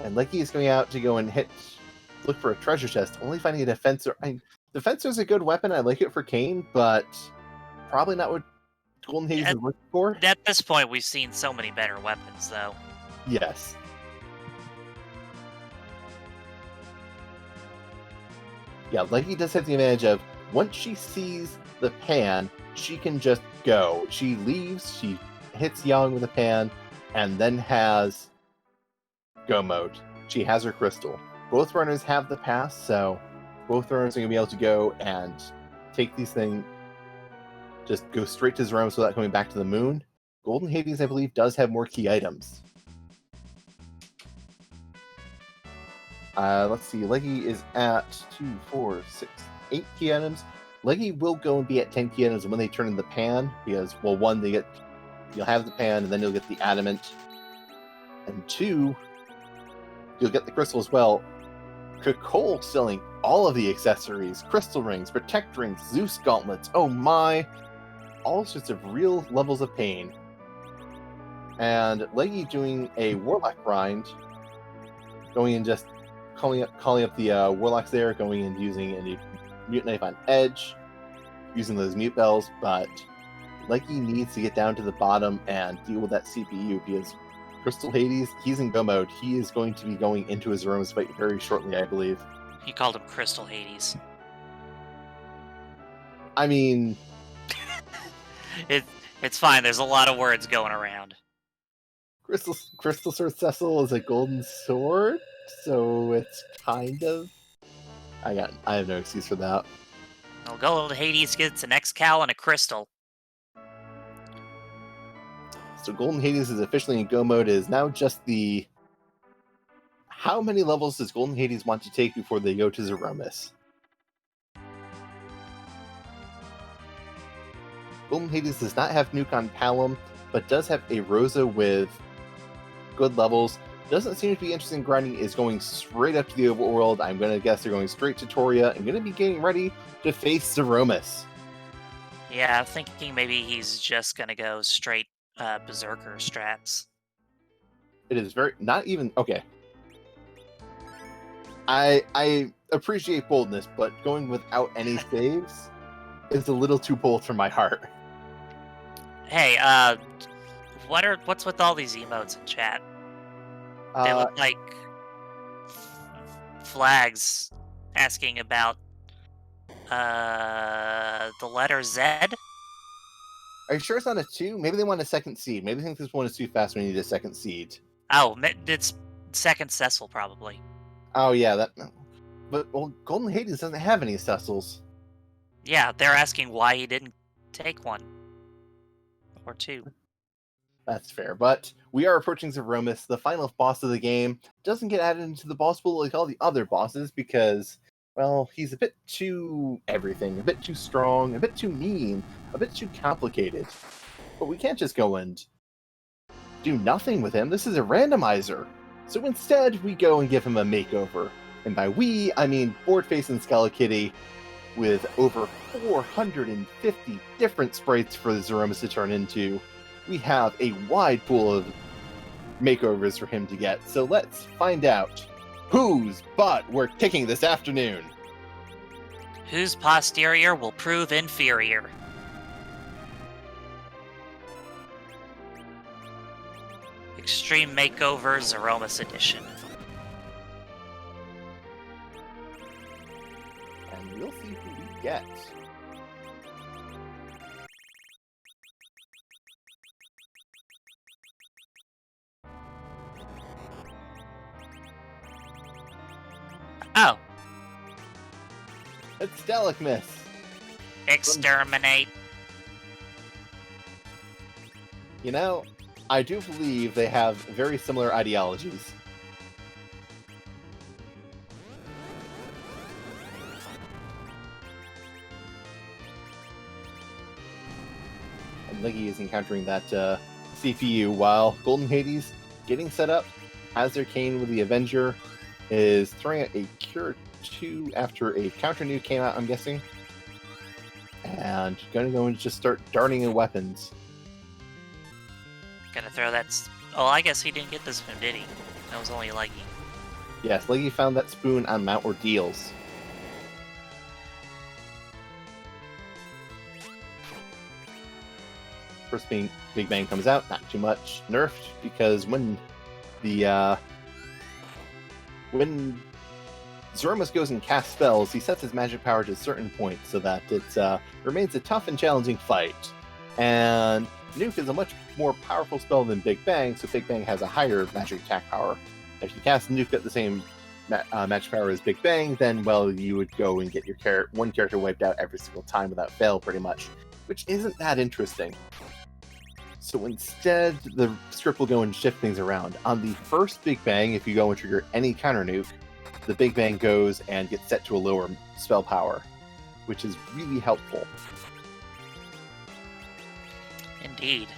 And Leggy is going out to go and look for a treasure chest, only finding a Defensor. Defensor is a good weapon, I like it for Kane, but probably not what Golden Hades is looking for. At this point, we've seen so many better weapons, though. Yes. Yeah, Leggy does have the advantage of, once she sees the pan, she can just go. She leaves, she hits Yang with a pan, and then has go mode. She has her crystal. Both runners have the pass, so both runners are going to be able to go and take these things, just go straight to Zeromus without coming back to the moon. Golden Hades, I believe, does have more key items. Let's see. Leggy is at 2, 4, 6, 8 key items. Leggy will go and be at 10 key items when they turn in the pan, because, well, one, you'll have the pan, and then you'll get the adamant, and 2, you'll get the crystal as well. Cole selling all of the accessories, crystal rings, protect rings, Zeus gauntlets, oh my, all sorts of real levels of pain. And Leggy doing a warlock grind, going and just calling up the warlocks there, going and using a mute knife on edge, using those mute bells, but Leggy needs to get down to the bottom and deal with that CPU, because Crystal Hades, he's in go mode. He is going to be going into his Zeromus fight very shortly, I believe. He called him Crystal Hades. I mean... It's fine, there's a lot of words going around. Crystal Sword Cecil is a golden sword, so it's kind of... I have no excuse for that. Well, Golden Hades gets an X-Cal and a crystal. So Golden Hades is officially in go mode. It is now just the... How many levels does Golden Hades want to take before they go to Zeromus? Golden Hades does not have Nuke on Palom, but does have a Rosa with good levels. Doesn't seem to be interested in grinding, is going straight up to the overworld. I'm going to guess they're going straight to Toria and going to be getting ready to face Zeromus. Yeah, I'm thinking maybe he's just going to go straight Berserker strats. It is very... Not even... Okay. I appreciate boldness, but going without any saves is a little too bold for my heart. Hey, what's with all these emotes in chat? They look like flags asking about the letter Z. Are you sure it's not a 2? Maybe they want a second seed. Maybe they think this one is too fast when you need a second seed. Oh, it's second Cecil, probably. Oh, yeah, that... But, well, Golden Hades doesn't have any Cecils. Yeah, they're asking why he didn't take one. Or 2. That's fair, but we are approaching Zeromus, the final boss of the game. Doesn't get added into the boss pool like all the other bosses because, well, he's a bit too everything, a bit too strong, a bit too mean, a bit too complicated. But we can't just go and do nothing with him. This is a randomizer. So instead, we go and give him a makeover. And by we, I mean Boardface and Skelikitty, with over 450 different sprites for the Zeromus to turn into. We have a wide pool of makeovers for him to get. So let's find out whose butt we're kicking this afternoon. Whose posterior will prove inferior. Extreme Makeover Zeromus Edition. And we'll see who we get. Oh. It's Delicmus. Exterminate. You know, I do believe they have very similar ideologies. And Leggy is encountering that CPU while Golden Hades getting set up, has their cane with the Avenger, is throwing out a Cure 2 after a counter nuke came out, I'm guessing. And gonna go and just start darting in weapons. Gonna throw that... Oh, I guess he didn't get this spoon, did he? That was only Leggy. Yes, Leggy found that spoon on Mount Ordeals. First Big Bang comes out, not too much nerfed, because when Zeromus goes and casts spells, he sets his magic power to a certain point so that it remains a tough and challenging fight. And Nuke is a much more powerful spell than Big Bang, so Big Bang has a higher magic attack power. If you cast Nuke at the same magic power as Big Bang, then, well, you would go and get your one character wiped out every single time without fail, pretty much, which isn't that interesting. So instead, the script will go and shift things around. On the first Big Bang, if you go and trigger any counter nuke, the Big Bang goes and gets set to a lower spell power, which is really helpful. Indeed.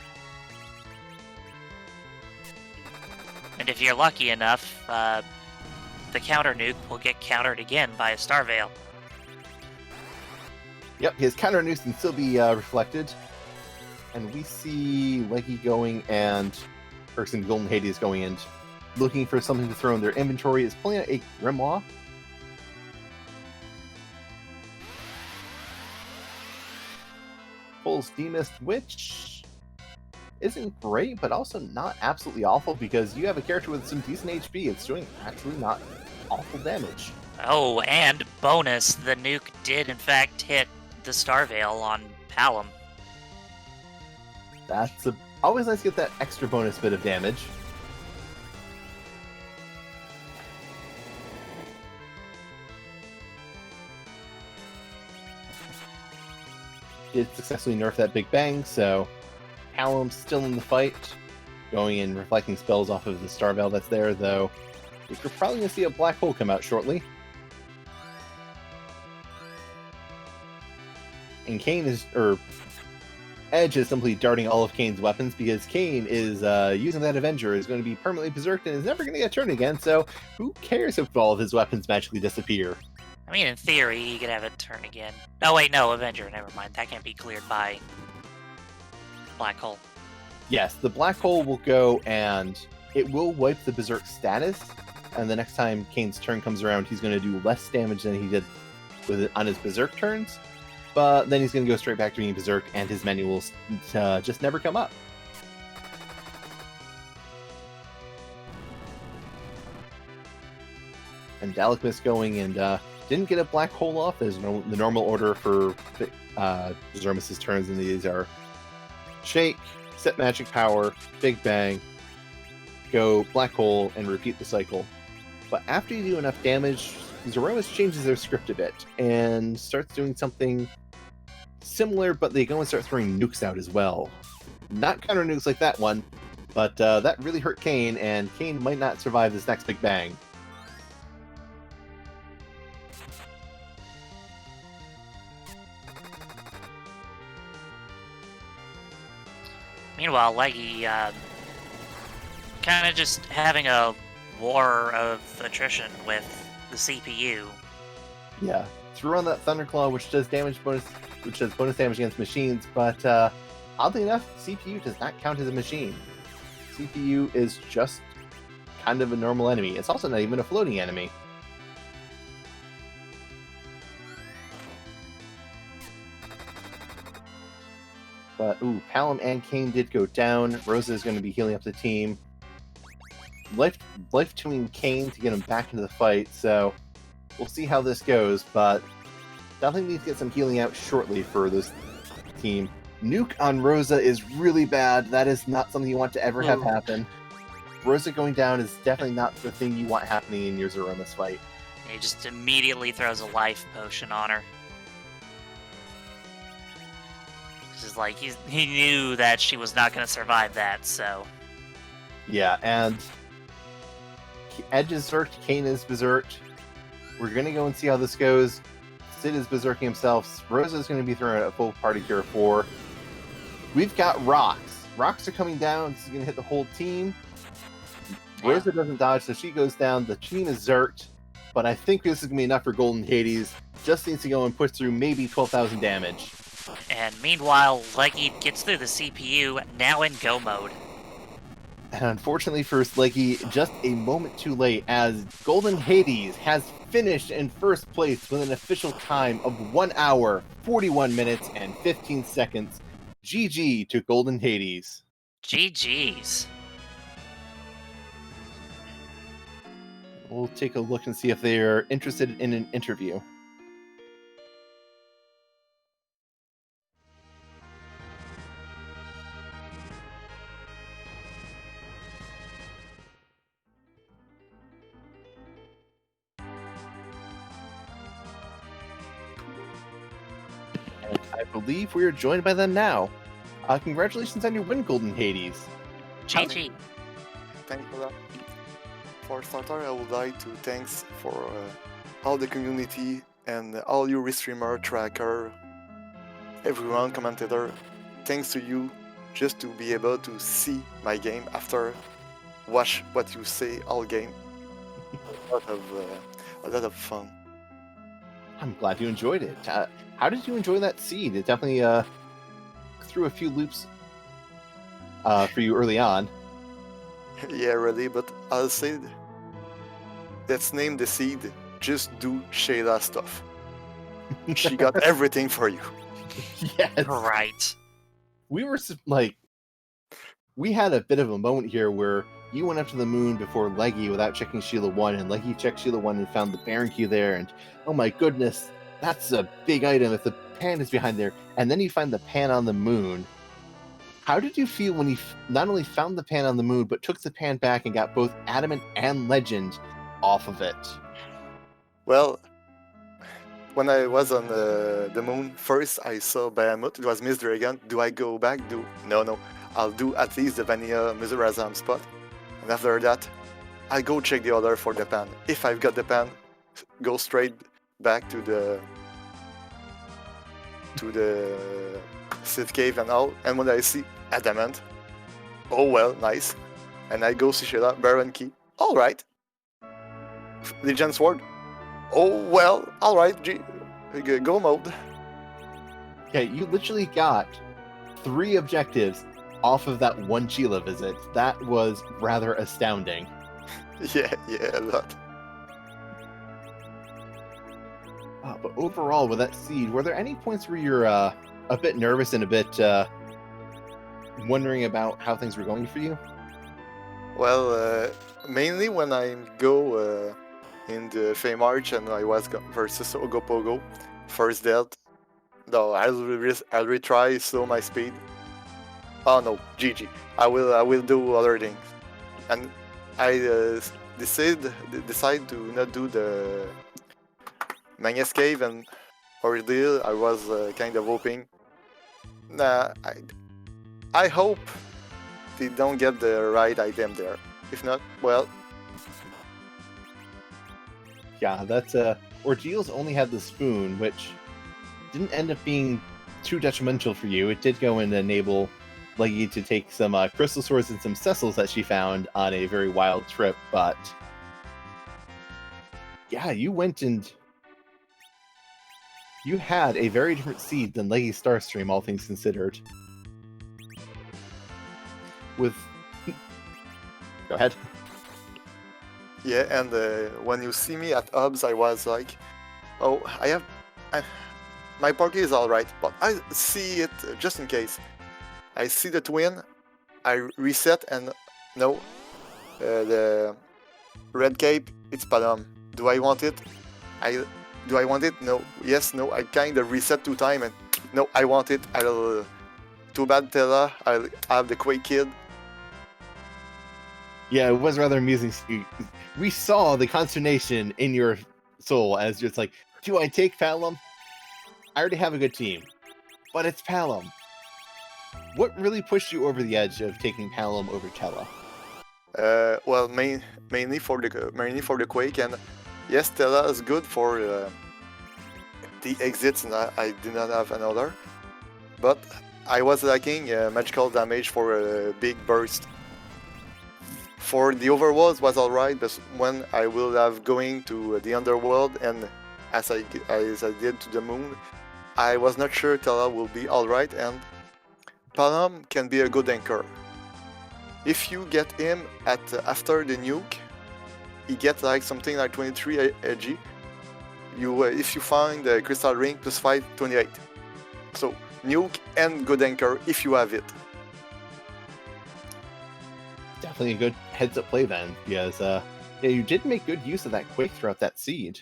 And if you're lucky enough, the counter nuke will get countered again by a Star Veil. Yep, his counter nukes can still be reflected. And we see Leggy going and Golden Hades going in, looking for something to throw in their inventory. Is pulling out a Grimoire. Pulls Threemus, which isn't great, but also not absolutely awful because you have a character with some decent HP. It's doing actually not awful damage. Oh, and bonus, the nuke did in fact hit the Star Veil on Palom. That's always nice to get that extra bonus bit of damage. Did successfully nerf that Big Bang, so Palom's still in the fight, going and reflecting spells off of the Star Veil that's there, though we're probably going to see a black hole come out shortly. And Edge is simply darting all of Kane's weapons because Kane is using that Avenger, is going to be permanently berserked and is never going to get turned again, so who cares if all of his weapons magically disappear? I mean, in theory, he could have it turn again. Oh wait, no, Avenger, never mind. That can't be cleared by Black Hole. Yes, the Black Hole will go and it will wipe the Berserk status, and the next time Kane's turn comes around, he's going to do less damage than he did with it on his Berserk turns. But then he's going to go straight back to being Berserk, and his menu will just never come up. And Dalekmus going and didn't get a Black Hole off. There's the normal order for Zeromus' turns, and these are Shake, Set Magic Power, Big Bang, go Black Hole, and repeat the cycle. But after you do enough damage, Zeromus changes their script a bit and starts doing something similar, but they go and start throwing nukes out as well. Not counter nukes like that one, but that really hurt Kane, and Kane might not survive this next Big Bang. Meanwhile, Leggy, kind of just having a war of attrition with the CPU. Yeah, threw on that Thunderclaw, which does bonus damage against machines, but oddly enough, CPU does not count as a machine. CPU is just kind of a normal enemy. It's also not even a floating enemy. But, Palom and Kane did go down. Rosa is going to be healing up the team. Life tuning Kane to get him back into the fight, so we'll see how this goes, but definitely need to get some healing out shortly for this team. Nuke on Rosa is really bad. That is not something you want to ever have happen. Rosa going down is definitely not the thing you want happening in your Zeromus fight. He just immediately throws a life potion on her. Just like he knew that she was not going to survive that, so. Yeah, and Edge is berserked, Kane is berserked. We're going to go and see how this goes. Sid is berserking himself. Rosa is going to be throwing a full party cure 4. We've got rocks. Rocks are coming down. This is going to hit the whole team. Yeah. Rosa doesn't dodge, so she goes down. The team is zerked, but I think this is going to be enough for Golden Hades. Just needs to go and push through maybe 12,000 damage. And meanwhile, Leggy gets through the CPU, now in go mode. And unfortunately for Leggy, just a moment too late, as Golden Hades has finished in first place with an official time of 1 hour, 41 minutes, and 15 seconds. GG to Golden Hades. GG's. We'll take a look and see if they are interested in an interview. I believe we are joined by them now. Congratulations on your win, Golden Hades. GG. Thanks for that. For starter, I would like to thanks for all the community and all you restreamer, tracker, everyone, commentator. Thanks to you, just to be able to see my game after watch what you say all game. A lot of fun. I'm glad you enjoyed it. How did you enjoy that seed? It definitely threw a few loops for you early on. Yeah, really, but I'll say, let's name the seed. Just do Shayla stuff. She got everything for you. Yes. Right. We were like, we had a bit of a moment here where you went up to the moon before Leggy without checking Sheila 1, and Leggy checked Sheila 1 and found the Baron key there, and oh my goodness, that's a big item if the pan is behind there. And then you find the pan on the moon. How did you feel when you not only found the pan on the moon, but took the pan back and got both Adamant and Legend off of it? Well, when I was on the moon, first I saw Bahamut, it was Miss Dragon. Do I go back? No. I'll do at least the Vanilla Mizurazam spot. And after that, I go check the other for the pan. If I've got the pan, go straight back to the Sith Cave and all. And when I see Adamant, oh well, nice. And I go see Sheila, Baron Key, alright. Legion Sword, oh well, alright, go mode. Okay, you literally got 3 objectives off of that one Sheila visit. That was rather astounding. Yeah, a lot. But overall, with that seed, were there any points where you're a bit nervous and a bit wondering about how things were going for you? Well, mainly when I go in the Fey March and I was versus Ogopogo, first dealt. No, I'll retry slow my speed. Oh no, GG. I will do other things, and I decide to not do the Magma's Cave and Ordeals. I was kind of hoping. Nah, I hope they don't get the right item there. If not, well. Yeah, that's Ordeals only had the spoon, which didn't end up being too detrimental for you. It did go and enable Leggy to take some crystal swords and some Cecils that she found on a very wild trip, but yeah, you went and you had a very different seed than Leggystarscream, all things considered. With go ahead. Yeah, and when you see me at Hubs, I was like, oh, my party is alright, but I see it just in case. I see the twin, I reset, and no, the red cape, it's Palom. Do I want it? Do I want it? No. Yes, no. I kind of reset 2 times, and no, I want it. Too bad, Tella. I'll have the Quake Kid. Yeah, it was rather amusing. We saw the consternation in your soul as it's like, do I take Palom? I already have a good team, but it's Palom. What really pushed you over the edge of taking Palom over Tella? Well, mainly for the Quake, and yes, Tella is good for the exits, and I did not have another. But I was lacking magical damage for a big burst. For the overworld was alright, but when I will have going to the underworld, and as I did to the moon, I was not sure Tella will be alright, and Palom can be a good anchor. If you get him at after the nuke, he gets like something like 23 AG. If you find the crystal ring plus 5, 28. So nuke and good anchor if you have it. Definitely a good heads up play then, because yeah, you did make good use of that Quake throughout that seed.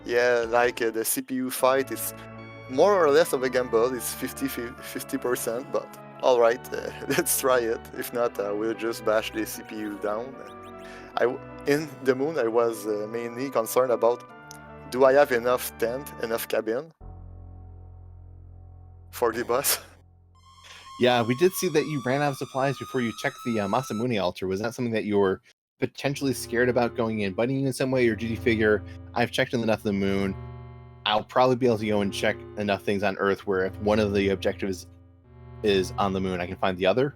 Yeah, like the CPU fight is more or less of a gamble. It's 50%, but alright, let's try it. If not, we'll just bash the CPU down. In the moon, I was mainly concerned about, do I have enough tent, enough cabin for the boss? Yeah, we did see that you ran out of supplies before you checked the Masamune altar. Was that something that you were potentially scared about going in, biting you in some way, or did you figure, I've checked enough of the moon, I'll probably be able to go and check enough things on Earth where if one of the objectives is on the moon, I can find the other?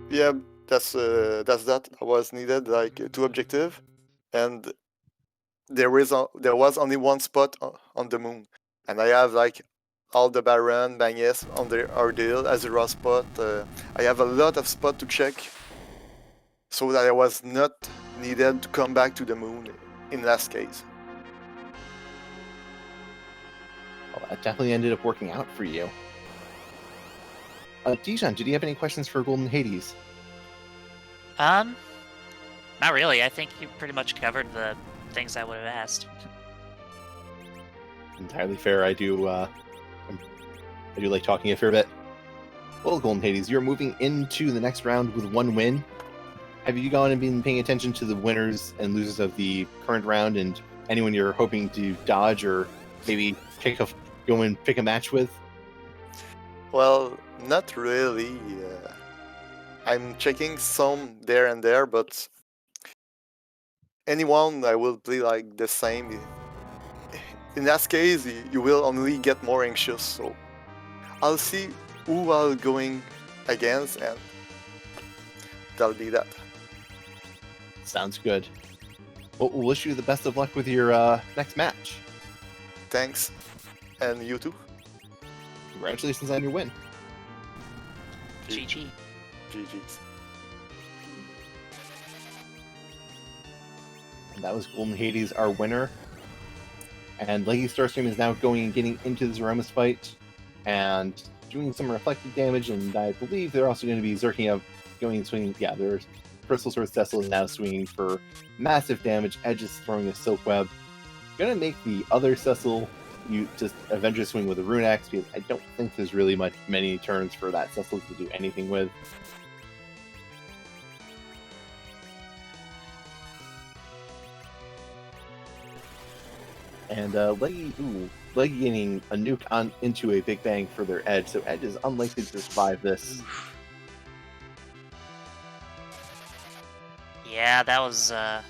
Yeah, that's that. I was needed like 2 objective, and there was only one spot on the moon, and I have like all the Baron, Banyes on the Ordeal, Azura spot. I have a lot of spot to check, so that I was not needed to come back to the moon in last case. Well, that definitely ended up working out for you. Dijon, did you have any questions for Golden Hades? Not really. I think you pretty much covered the things I would have asked. Entirely fair. I do like talking a fair bit. Well, Golden Hades, you're moving into the next round with 1 win. Have you gone and been paying attention to the winners and losers of the current round and anyone you're hoping to dodge or maybe go and pick a match with? Well, not really. I'm checking some there and there, but anyone I will play like the same. In that case, you will only get more anxious. So I'll see who I'll going against, and that'll be that. Sounds good. Well, we'll wish you the best of luck with your next match. Thanks, and you too. Congratulations on your win. GG. GG's. And that was Golden Hades, our winner. And Leggystarscream is now going and getting into the Zeromus fight and doing some reflected damage, and I believe they're also going to be zerking up, going and swinging. Yeah, there's Crystal Sword Cecil is now swinging for massive damage. Edge is throwing a Silk Web. Gonna make the other Cecil you just Avenger swing with a Rune Axe, because I don't think there's really many turns for that Cecil to do anything with. And Leggy getting a nuke into a Big Bang for their Edge, so Edge is unlikely to survive this. Yeah, that was a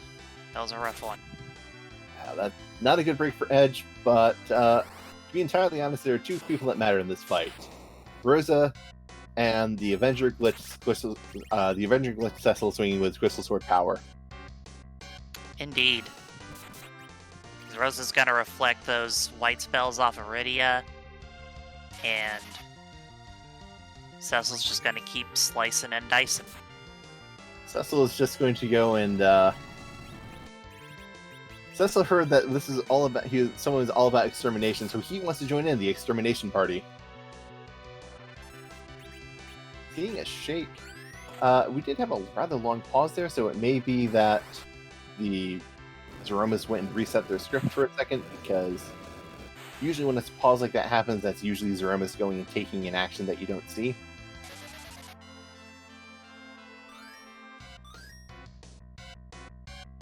rough one. That's not a good break for Edge, but to be entirely honest, there are 2 people that matter in this fight: Rosa and the Avenger Glitch Cecil swinging with Crystal Sword power. Indeed. Rosa's gonna reflect those white spells off of Rydia, and Cecil's just gonna keep slicing and dicing. Cecil is just going to go and Cecil heard that this is all about someone who's all about extermination, so he wants to join in the extermination party. Seeing a shake. We did have a rather long pause there, so it may be that the Zeromus went and reset their script for a second, because usually when a pause like that happens, that's usually Zeromus going and taking an action that you don't see.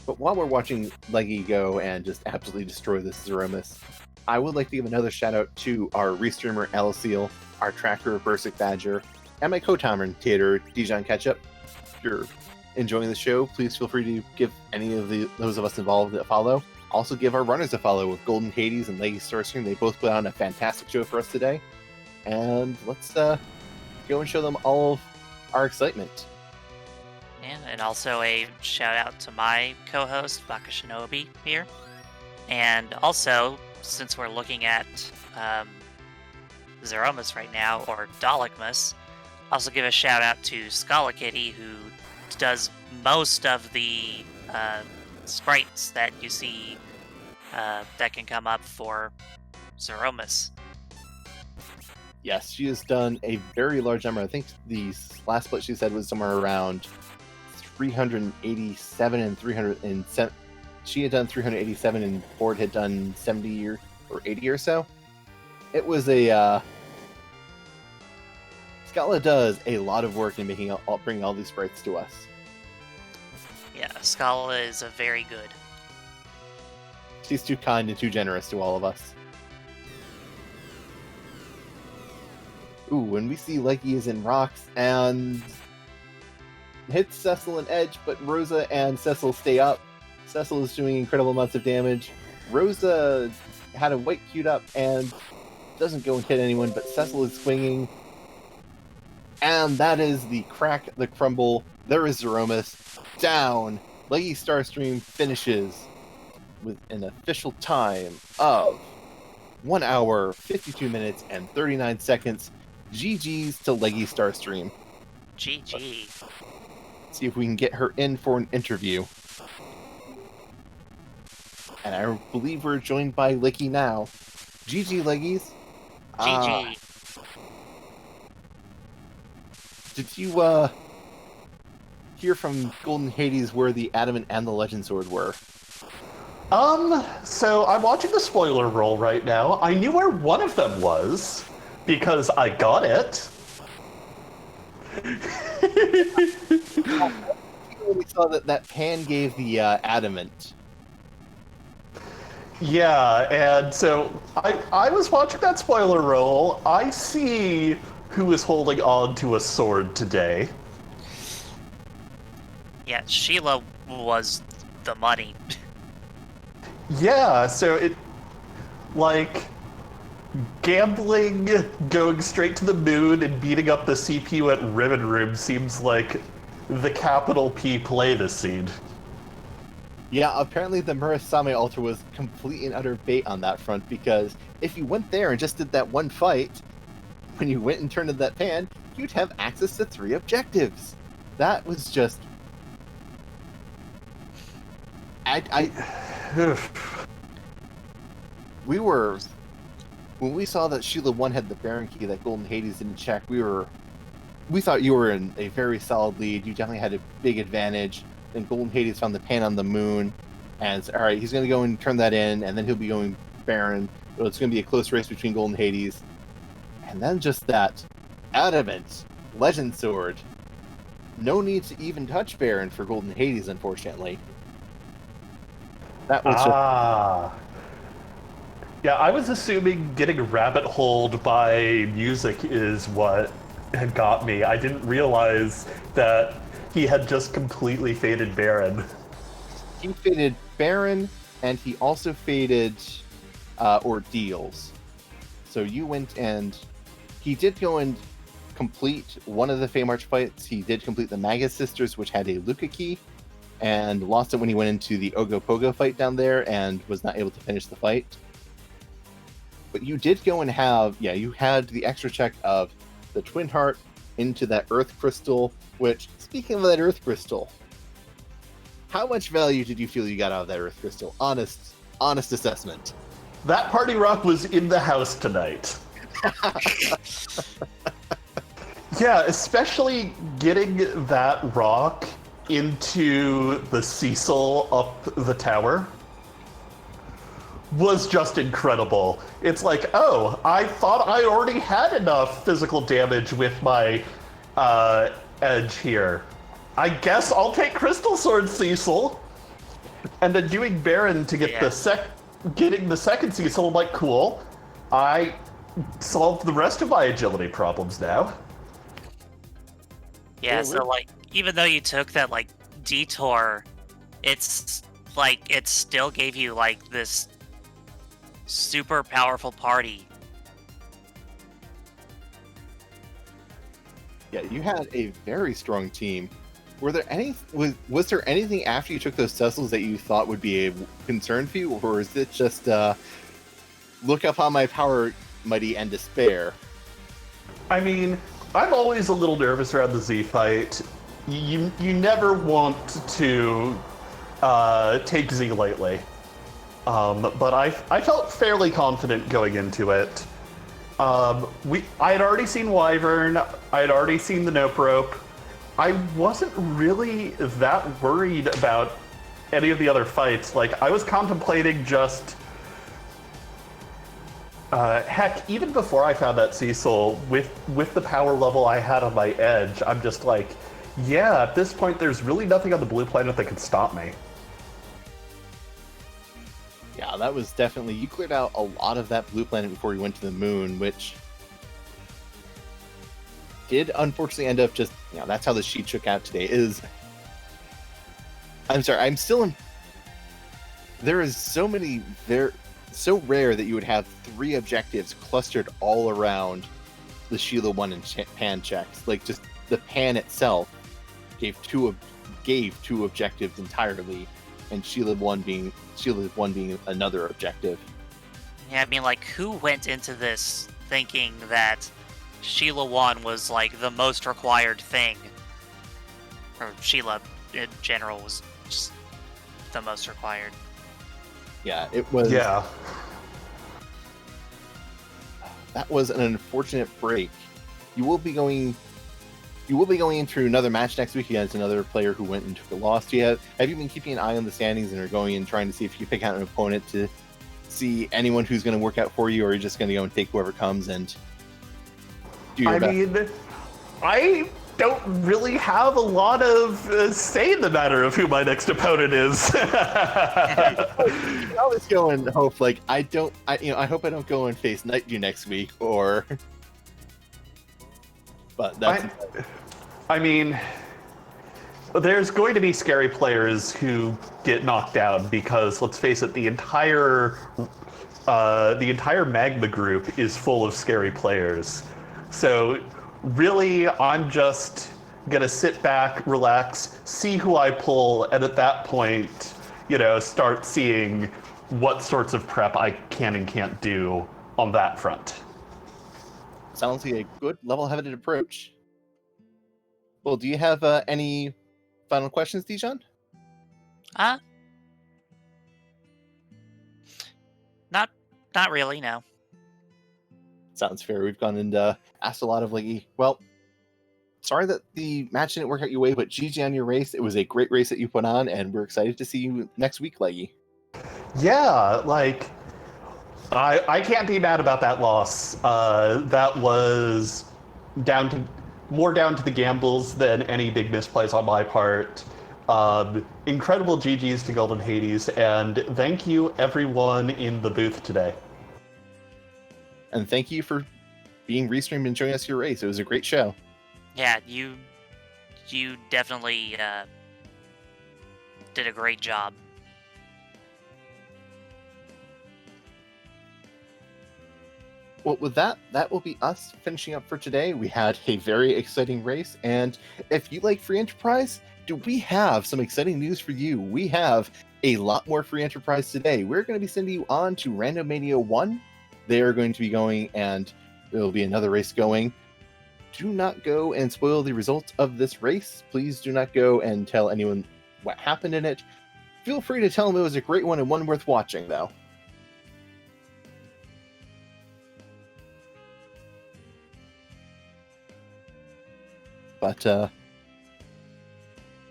But while we're watching Leggy go and just absolutely destroy this Zeromus, I would like to give another shout out to our restreamer Alaseal, our tracker Bursic Badger, and my co-commentator Dijon Ketchup. If you're enjoying the show, please feel free to give any of those of us involved a follow. Also give our runners a follow with Golden Hades and Leggystarscream. They both put on a fantastic show for us today. And let's go and show them all of our excitement. And also a shout out to my co-host, Baka Shinobi, here. And also, since we're looking at Zeromus right now, or Dalekmus, also give a shout out to Scala Kitty, who does most of the sprites that you see that can come up for Zeromus. Yes, she has done a very large number. I think the last split she said was somewhere around 387 and 307. She had done 387 and Ford had done 70 or 80 or so. It was a Scala does a lot of work in bringing all these sprites to us. Yeah, Scala is a very good. She's too kind and too generous to all of us. Ooh, and we see Leggy is in rocks and hits Cecil and Edge, but Rosa and Cecil stay up. Cecil is doing incredible amounts of damage. Rosa had a white queued up and doesn't go and hit anyone, but Cecil is swinging. And that is the crack, the crumble. There is Zeromus. Down. Leggystarscream finishes with an official time of 1 hour, 52 minutes, and 39 seconds. GG's to Leggystarscream. GG. Let's see if we can get her in for an interview. And I believe we're joined by Leggy now. GG, Leggies. GG. Did you hear from Golden Hades where the Adamant and the Legend Sword were? So I'm watching the spoiler roll right now. I knew where one of them was because I got it. We saw that Pan gave the Adamant. Yeah, and so I was watching that spoiler roll. I see who is holding on to a sword today. Yeah, Sheila was the money. Yeah, so it, like, gambling, going straight to the moon, and beating up the CPU at Ribbon Room seems like the capital P play this scene. Yeah, apparently the Murasame altar was complete and utter bait on that front, because if you went there and just did that one fight, when you went and turned in that pan, you'd have access to 3 objectives. That was just... We were... When we saw that Sheila 1 had the Baron Key that Golden Hades didn't check, we thought you were in a very solid lead. You definitely had a big advantage. Then Golden Hades found the pan on the moon, and said, alright, he's going to go and turn that in, and then he'll be going Baron. So it's going to be a close race between Golden Hades. And then just that Adamant Legend Sword. No need to even touch Baron for Golden Hades, unfortunately. That was Yeah, I was assuming getting rabbit holed by music is what had got me. I didn't realize that he had just completely faded Baron. He faded Baron, and he also faded Ordeals. So you went and... He did go and complete one of the Feymarch fights. He did complete the Magus Sisters, which had a Luca key, and lost it when he went into the Ogopogo fight down there and was not able to finish the fight. But you did go and have... Yeah, you had the extra check of the Twin Heart into that Earth Crystal, which, speaking of that Earth Crystal, how much value did you feel you got out of that Earth Crystal? Honest assessment. That party rock was in the house tonight. Yeah, especially getting that rock into the Cecil up the tower was just incredible. It's like, oh, I thought I already had enough physical damage with my edge here. I guess I'll take Crystal Sword Cecil. And then doing Baron to get getting the second Cecil, I'm like, cool. I solved the rest of my agility problems now. Yeah, so like, even though you took that like detour, it's like it still gave you like this super powerful party. Yeah, you had a very strong team. Was there anything after you took those Cecils that you thought would be a concern for you, or is it just look upon my power, mighty, and despair? I mean, I'm always a little nervous around the Z fight. You never want to take Z lightly. But I felt fairly confident going into it. I had already seen Wyvern, I had already seen the Nope Rope. I wasn't really that worried about any of the other fights. Like, I was contemplating just... heck, even before I found that Cecil, with the power level I had on my edge, I'm just like, yeah, at this point there's really nothing on the blue planet that can stop me. Yeah, that was definitely... You cleared out a lot of that blue planet before you went to the moon, which... did unfortunately end up just, that's how the sheet shook out today. I'm sorry, I'm still in. There is so rare that you would have 3 objectives clustered all around the Sheila 1 and Pan checks. Like, just the Pan itself gave two objectives entirely, and Sheila 1 being another objective. Yeah, I mean, like, who went into this thinking that Sheila 1 was, like, the most required thing? Or Sheila, in general, was just the most required. Yeah, it was... Yeah. That was an unfortunate break. You will be going into another match next week against another player who went and took a loss. Have you been keeping an eye on the standings and are going and trying to see if you pick out an opponent to see anyone who's going to work out for you, or are you just going to go and take whoever comes and do your best? I don't really have a lot of say in the matter of who my next opponent is. You can always go and hope, like, I hope I don't go and face Nightdew next week, or... But that's... I mean, there's going to be scary players who get knocked down because, let's face it, the entire Magma group is full of scary players. So really, I'm just gonna sit back, relax, see who I pull, and at that point, start seeing what sorts of prep I can and can't do on that front. Sounds like a good level-headed approach. Well, do you have any final questions, Dijon? Not really, no. Sounds fair. We've gone and asked a lot of Leggy. Well, sorry that the match didn't work out your way, but GG on your race. It was a great race that you put on, and we're excited to see you next week, Leggy. Yeah, like, I can't be mad about that loss. That was more down to the gambles than any big misplays on my part. Incredible GGs to Golden Hades, and thank you everyone in the booth today. And thank you for being restreamed and showing us your race. It was a great show. Yeah, you definitely did a great job. Well, with that will be us finishing up for today. We had a very exciting race, and if you like Free Enterprise, we have some exciting news for you. We have a lot more Free Enterprise today. We're going to be sending you on to Randomania 1. They are going to be going, and there will be another race going. Do not go and spoil the results of this race. Please do not go and tell anyone what happened in it. Feel free to tell them it was a great one and one worth watching, though. But,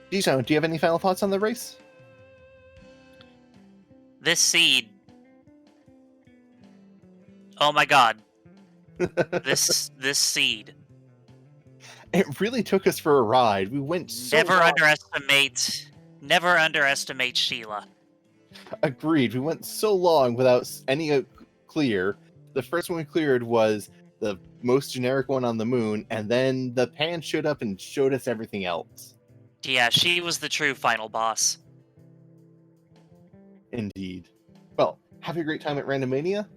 Dijon, do you have any final thoughts on the race? This seed. Oh my god. This seed. It really took us for a ride. We went so Never long. underestimate Sheila. Agreed. We went so long without any clear. The first one we cleared was the most generic one on the moon, and then the Pan showed up and showed us everything else. Yeah, she was the true final boss. Indeed. Well, have a great time at Randomania.